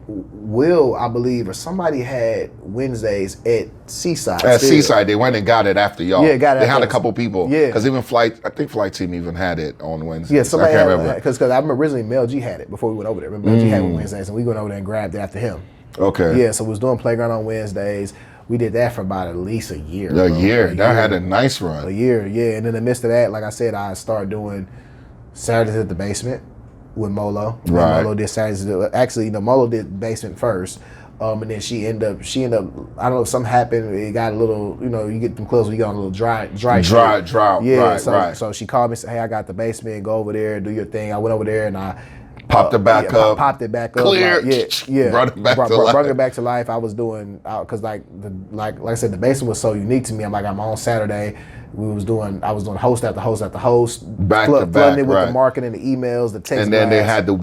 Will, I believe, or somebody had Wednesdays at Seaside. At still. Seaside, they went and got it after y'all. Yeah, got it They after had a us. couple people. Yeah. Because even I think Flight Team even had it on Wednesdays. Yeah, somebody I can't had remember. because I remember originally Mel G had it before we went over there. Remember Mel G had it on Wednesdays, and we went over there and grabbed it after him. Okay. Yeah, so we was doing Playground on Wednesdays. We did that for about at least a year. A year. That had a nice run. A year, yeah. And in the midst of that, like I said, I started doing Saturdays at the Basement with Molo. And Right. Molo did Saturdays. Actually, Molo did Basement first. And then she ended up, I don't know, something happened. It got a little, you get them clothes when you get on a little dry. Yeah, right. So she called me and said, hey, I got the Basement. Go over there, do your thing. I went over there and I Popped it back up. Popped it back up. Clear. Yeah. Brought it back to life. Brought it back to life. I was doing, because like I said, the Basement was so unique to me. I'm on Saturday. I was doing host after host after host, Back to back, flooding it with right. the marketing, the emails, the text. And then they blasts. had the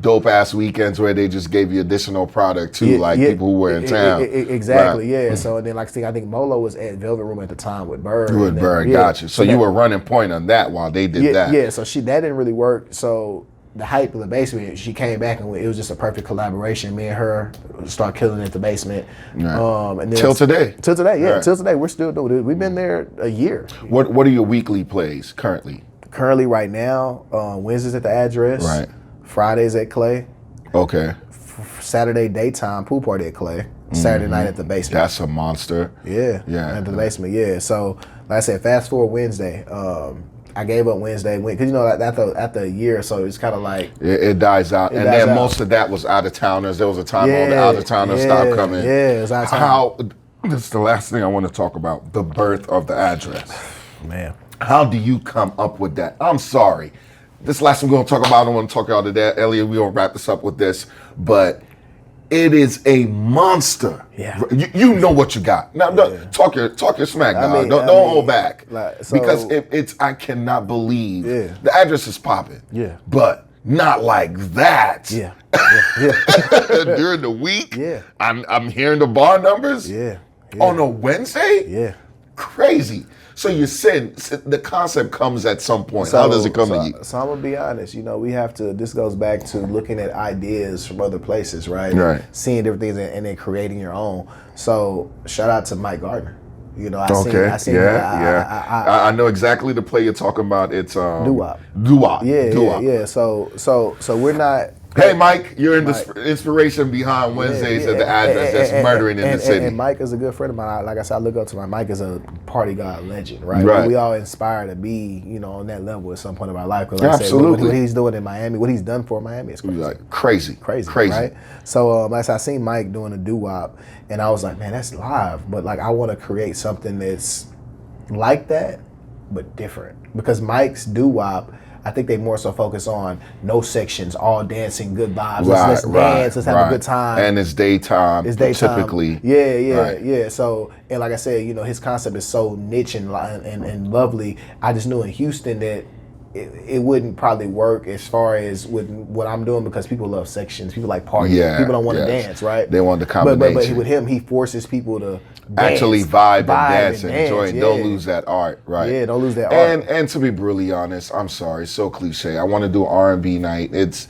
dope ass weekends where they just gave you additional product too, people who were in town. Exactly, Right. yeah. So then, I think Molo was at Velvet Room at the time with Bird. With Bird, gotcha. So you were running point on that while they did that. Yeah, so that didn't really work. So the hype of the Basement, she came back and it was just a perfect collaboration. Me and her start killing it at the Basement. Right. And then Till today. Yeah. Right. Till today, we're still doing it. We've been there a year. What are your weekly plays currently? Currently, right now, Wednesdays at the Address. Right. Fridays at Clay. Okay. Saturday daytime pool party at Clay. Saturday night at the Basement. That's a monster. Yeah. At the Basement. Yeah. So, like I said, fast forward Wednesday. I gave up Wednesday because after a year or so, it's kind of like it dies out, and then most of that was out of towners. There was a time all the out of towners stopped coming. Yeah, it was out of town. This is the last thing I want to talk about: the birth of the Address. Man, how do you come up with that? I'm sorry. This last thing we're going to talk about, I don't want to talk about today. Elliot, we're going to wrap this up with this, but it is a monster. Yeah. You know what you got. Now, talk your smack, dog. Don't hold back. Because it's I cannot believe the Address is popping. Yeah. But not like that. Yeah. During the week. Yeah. I'm hearing the bar numbers. Yeah. On a Wednesday. Yeah. Crazy. So you said the concept comes at some point. How does it come to you? So I'm gonna be honest. We have to. This goes back to looking at ideas from other places, right? Right. Seeing different things and then creating your own. So shout out to Mike Gardner. I know exactly the play you're talking about. It's Doo-wop. Doo-wop. Yeah. So we're not. Hey, Mike, you're the inspiration behind Wednesdays at the Address that's murdering in the city. And Mike is a good friend of mine. Like I said, I look up to Mike is a party god legend, right? We all inspire to be, on that level at some point of our life. Because Absolutely. What he's doing in Miami, what he's done for Miami is crazy. Crazy. Right? So like I said, I seen Mike doing a doo-wop, and I was like, man, that's live. But like, I want to create something that's like that, but different. Because Mike's doo-wop, I think they more so focus on no sections, all dancing, good vibes. Let's dance, let's have a good time. And it's daytime. Typically. Yeah. So, and like I said, his concept is so niche and lovely. I just knew in Houston that it wouldn't probably work as far as with what I'm doing because people love sections. People like partying. Yeah, People don't want to yes. dance, right? They want the combination. But with him, he forces people to actually vibe and dance and enjoy it. yeah. Don't lose that art, right? Yeah, don't lose that art. And to be brutally honest, I'm sorry, so cliche. I want to do an R&B night. It's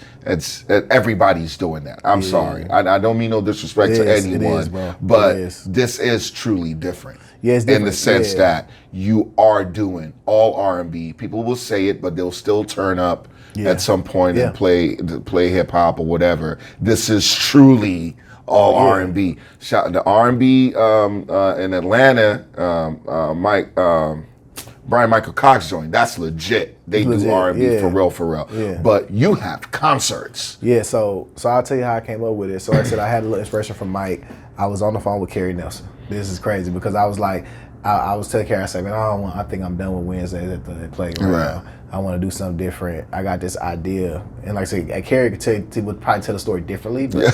everybody's doing that. I'm sorry. I don't mean no disrespect to anyone, bro. but this is truly different. Yeah, it's different. In the sense that you are doing all R&B. People will say it, but they'll still turn up at some point and play hip hop or whatever. This is truly all R&B. The R&B in Atlanta, Brian Michael Cox joined. That's legit. They do R&B for real. Yeah. But you have concerts. Yeah, so I'll tell you how I came up with it. So like I said I had a little inspiration from Mike. I was on the phone with Carrie Nelson. This is crazy because I was like, I was telling Carrie, I said, man, I think I'm done with Wednesdays at the playground. Right. I want to do something different. I got this idea. And like I said, Carrie would probably tell the story differently, but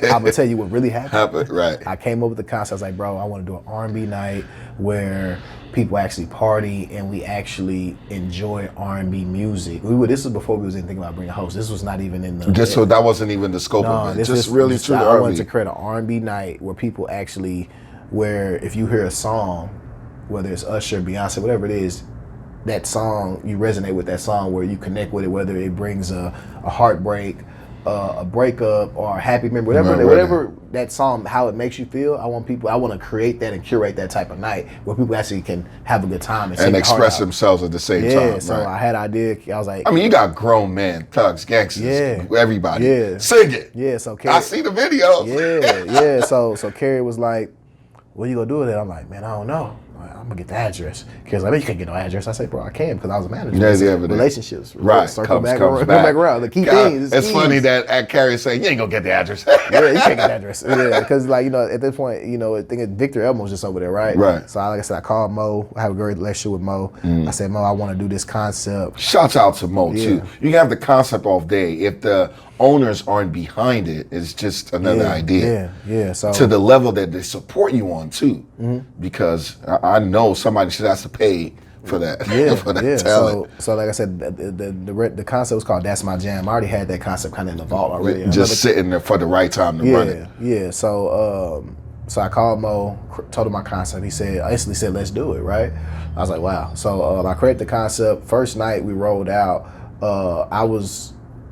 I'm going to tell you what really happened. Right. I came up with the concept. I was like, bro, I want to do an R&B night where people actually party and we actually enjoy R&B music. This was before we was even thinking about bringing a host. This was not even in the... So that wasn't even the scope of it. Just really true I R&B. wanted to create an R&B night where people actually, where if you hear a song, whether it's Usher, Beyonce, whatever it is, that song, you resonate with that song where you connect with it, whether it brings a heartbreak, a breakup, or a happy memory, whatever that song, how it makes you feel. I want to create that and curate that type of night where people actually can have a good time and express themselves at the same time. Yeah, so I had an idea. I was like, I mean, you got grown men, thugs, gangsters, everybody. Yeah. Sing it. Yeah, so Carrie, I see the videos. Yeah. So Carrie was like, what are you going to do with it? I'm like, man, I don't know. I'm gonna get the address. Because I mean, you can't get no address. I say, bro, I can because I was a manager. Relationships, right? Circle back around. The key thing is it's funny that Carrie saying you ain't gonna get the address. Yeah, you can't get the address. Yeah, because like at this point, I think Victor Elmo's just over there, right? Right. So like I said, I called Mo. I have a great relationship with Mo. I said, Mo, I want to do this concept. Shouts out to Mo too. You can have the concept all day. If the owners aren't behind it, it's just another idea. Yeah. So to the level that they support you on too, because I know somebody should have to pay for that. For that talent. So like I said, the concept was called "That's My Jam." I already had that concept kind of in the vault already. Just sitting there for the right time to run it. Yeah. So I called Mo, told him my concept. He instantly said, "Let's do it." Right? I was like, "Wow." So I created the concept. First night we rolled out.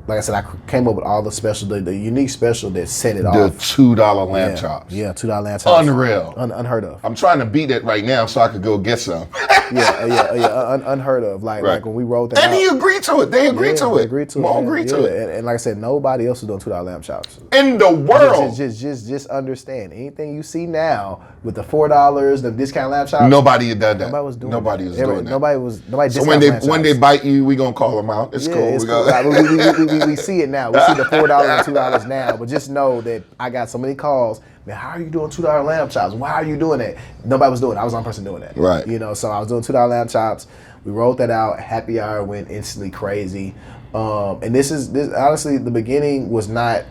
Like I said, I came up with all the unique special that set it off. The $2 lamb chops. Yeah, $2 lamb chops. Unreal. Unheard of. I'm trying to beat it right now so I could go get some. Unheard of. Like when we rolled that out. And he agreed to it. They agreed to it. Mo agreed to it. And like I said, nobody else is doing $2 lamb chops. In the world. Just understand. Anything you see now with the $4, the discount lamb chops. Nobody had done that. Nobody was doing that. Nobody so when they bite you, we gonna call them out. It's cool. It's cool. We see it now. We see the $4 and $2 now. But just know that I got so many calls. Man, how are you doing $2 lamb chops? Why are you doing that? Nobody was doing it. I was the only person doing that. Right. So I was doing $2 lamb chops. We rolled that out. Happy hour went instantly crazy. And this honestly, the beginning was not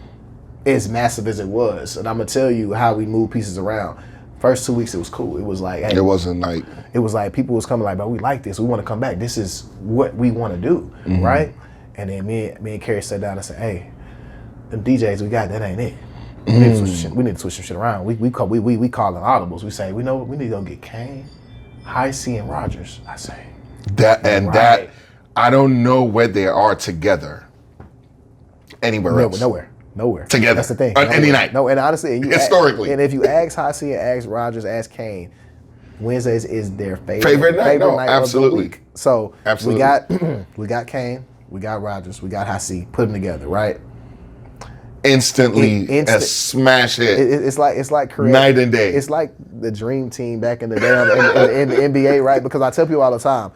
as massive as it was. And I'm gonna tell you how we moved pieces around. First 2 weeks it was cool. It was like, hey, it wasn't like it was like people was coming like, bro, we like this. We want to come back. This is what we want to do, right? And then me and Carrie sat down and said, hey, them DJs we got, that ain't it. We need to switch some shit around. We calling audibles. We say, we need to go get Kane, High C, and Rogers. I say that I don't know where they are together anywhere else. Nowhere. Together. That's the thing. On any night. No, and honestly, historically. And if you ask High C and ask Rogers, ask Kane, Wednesdays is their favorite night absolutely. Of the week. So absolutely. we got Kane, we got Rogers, we got High C. Put them together, right? Instantly a smash hit. It's like creating, night and day. It's like the dream team back in the day in the NBA, right? Because I tell people all the time,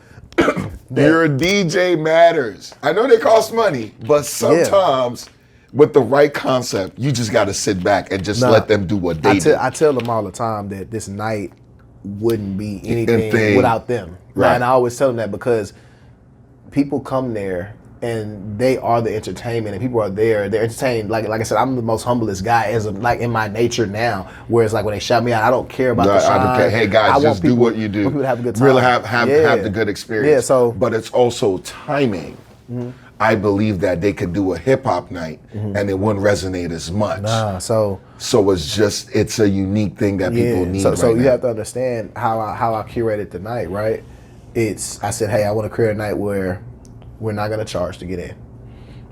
your DJ matters. I know they cost money, but sometimes with the right concept, you just got to sit back and just let them do what they do. I tell them all the time that this night wouldn't be anything without them. Right. And I always tell them that because people come there and they are the entertainment, and people are there. They're entertained. Like I said, I'm the most humblest guy as of, like in my nature now. Whereas like when they shout me out, I don't care about the shine. I don't care. Hey guys, just do what you do. People to have a good time. Really have the good experience. Yeah. So, but it's also timing. I believe that they could do a hip hop night and it wouldn't resonate as much. So it's a unique thing that people need. So you have to understand how I curated the night, right? I said, hey, I want to create a night where we're not gonna charge to get in.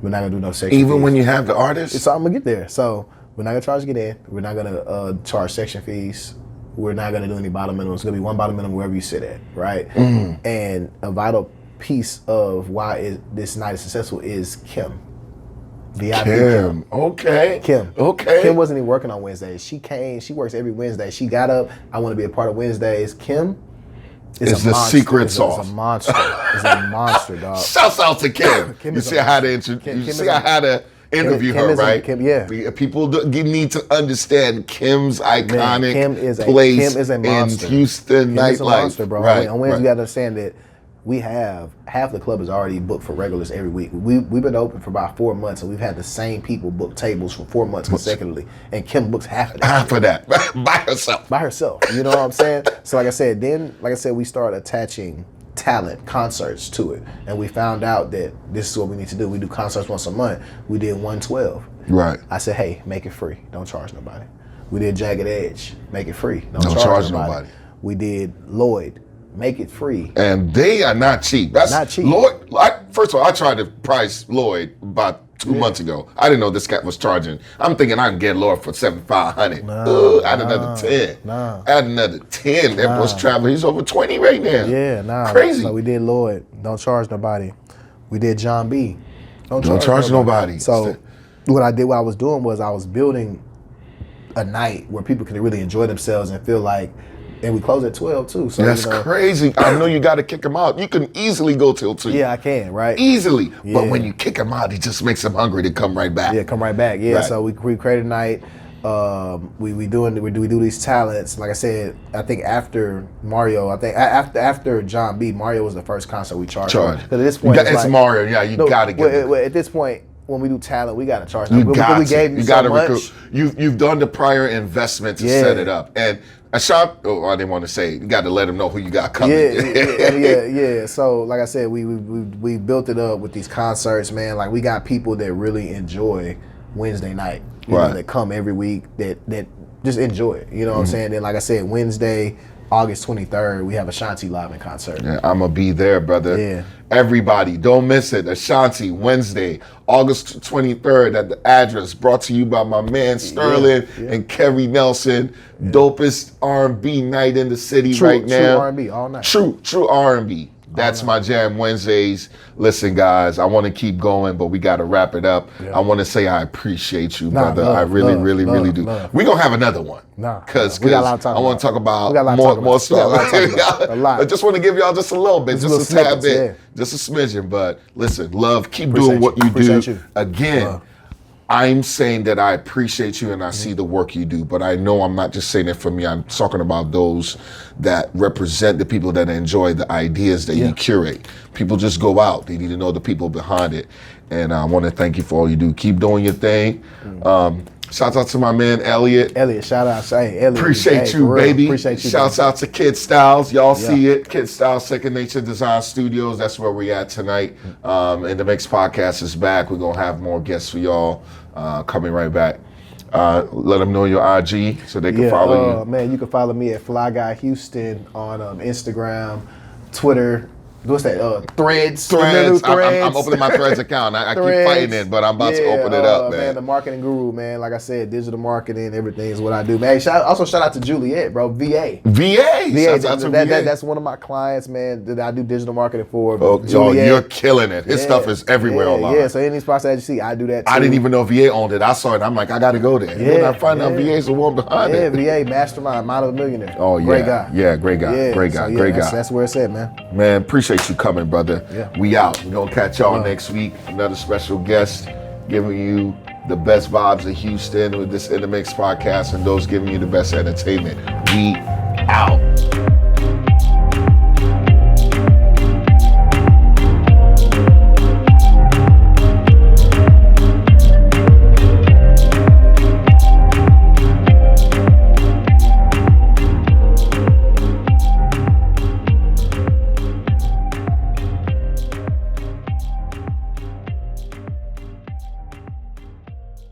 We're not gonna do no section Even fees. when you have the artists? So I'm gonna get there. So we're not gonna charge to get in. We're not gonna charge section fees. We're not gonna do any bottom minimum. It's gonna be one bottom minimum wherever you sit at, right? And a vital piece of why this night is successful is Kim. VIP Kim. Okay. Kim. Okay. Kim wasn't even working on Wednesdays. She came, she works every Wednesday. She got up, I want to be a part of Wednesdays. Kim is the secret sauce. It's a monster. It's a monster, dog. Shouts out to Kim. You see how to interview her, right? People need to understand Kim's iconic place in Houston nightlife. Bro. Right, on Wednesday, you got to understand that we have half the club is already booked for regulars every week. We've been open for about 4 months, and we've had the same people book tables for 4 months consecutively. And Kim books half of that. Half of that by herself. By herself. You know what I'm saying? So like I said, we started attaching talent concerts to it, and we found out that this is what we need to do. We do concerts once a month. We did 112. Right. I said, hey, make it free. Don't charge nobody. We did Jagged Edge. Make it free. Don't charge nobody. We did Lloyd. Make it free. And they are not cheap. That's not cheap. Lloyd, first of all, I tried to price Lloyd about 2 months ago. I didn't know this cat was charging. I'm thinking I can get Lloyd for $7,500. Add another 10. Add another 10. That was traveling. He's over 20 right now. Crazy. So we did Lloyd. Don't charge nobody. We did John B. Don't charge nobody. So what I was doing was I was building a night where people can really enjoy themselves and feel like. And we close at 12 too. So that's crazy. I know you got to kick him out. You can easily go till 2. Yeah, I can, right? Easily. Yeah. But when you kick him out, it just makes him hungry to come right back. Yeah, come right back. Yeah. Right. So we created a night. We do these talents. Like I said, I think after Mario, after John B, Mario was the first concert we charged. Because at this point, it's Mario. Yeah, you got to get it. At this point, when we do talent, we got to charge. You got to recruit. You've done the prior investment to set it up. And a shop, I didn't want to say, you got to let them know who you got coming. Yeah. So, like I said, we built it up with these concerts, man. Like, we got people that really enjoy Wednesday night. You know, that come every week, that just enjoy it. You know what I'm saying? Then, like I said, Wednesday, August 23rd, we have Ashanti live in concert. Yeah, I'm going to be there, brother. Yeah. Everybody, don't miss it. Ashanti, Wednesday, August 23rd at the address, brought to you by my man Sterling and Kerry Nelson. Dopest R&B night in the city right now. True R&B all night. True R&B. That's my jam Wednesdays. Listen, guys, I want to keep going, but we got to wrap it up. Yeah. I want to say I appreciate you, brother. I really do. We're going to have another one. Because I want to talk about more stuff. I just want to give y'all just a little bit, just a tad bit, just a smidgen. But listen, love, keep doing what you do. Again, I'm saying that I appreciate you and I see the work you do, but I know I'm not just saying it for me. I'm talking about those that represent the people that enjoy the ideas that you curate. People just go out. They need to know the people behind it. And I want to thank you for all you do. Keep doing your thing. Shouts out to my man, Elliot. Shout out. Hey, Elliot. Appreciate you, baby. Shouts out to Kid Styles. Y'all see it. Kid Styles, Second Nature Design Studios. That's where we at tonight. InDmix Podcast is back. We're going to have more guests for y'all coming right back. Let them know your IG so they can follow you. Man, you can follow me at Fly Guy Houston on Instagram, Twitter. What's that? Threads. I'm opening my Threads account. I keep fighting it, but I'm about to open it up, man. The marketing guru, man. Like I said, digital marketing, everything is what I do, man. Also, shout out to Juliet, bro. VA. Shouts out to VA. That's one of my clients, man, that I do digital marketing for. You're killing it. His stuff is everywhere online. Yeah, so any these spots that you see, I do that too. I didn't even know VA owned it. I saw it. I'm like, I got to go there. And then I find out VA's the one behind it. VA, mastermind, Mind of a Millionaire. Oh, yeah. Great guy. Yeah, great guy. Great guy. That's where it's at, man. Man, appreciate you coming, brother. Yeah. We out. We're going to catch y'all next week. Another special guest giving you the best vibes of Houston with this InDmix Podcast and those giving you the best entertainment. We out.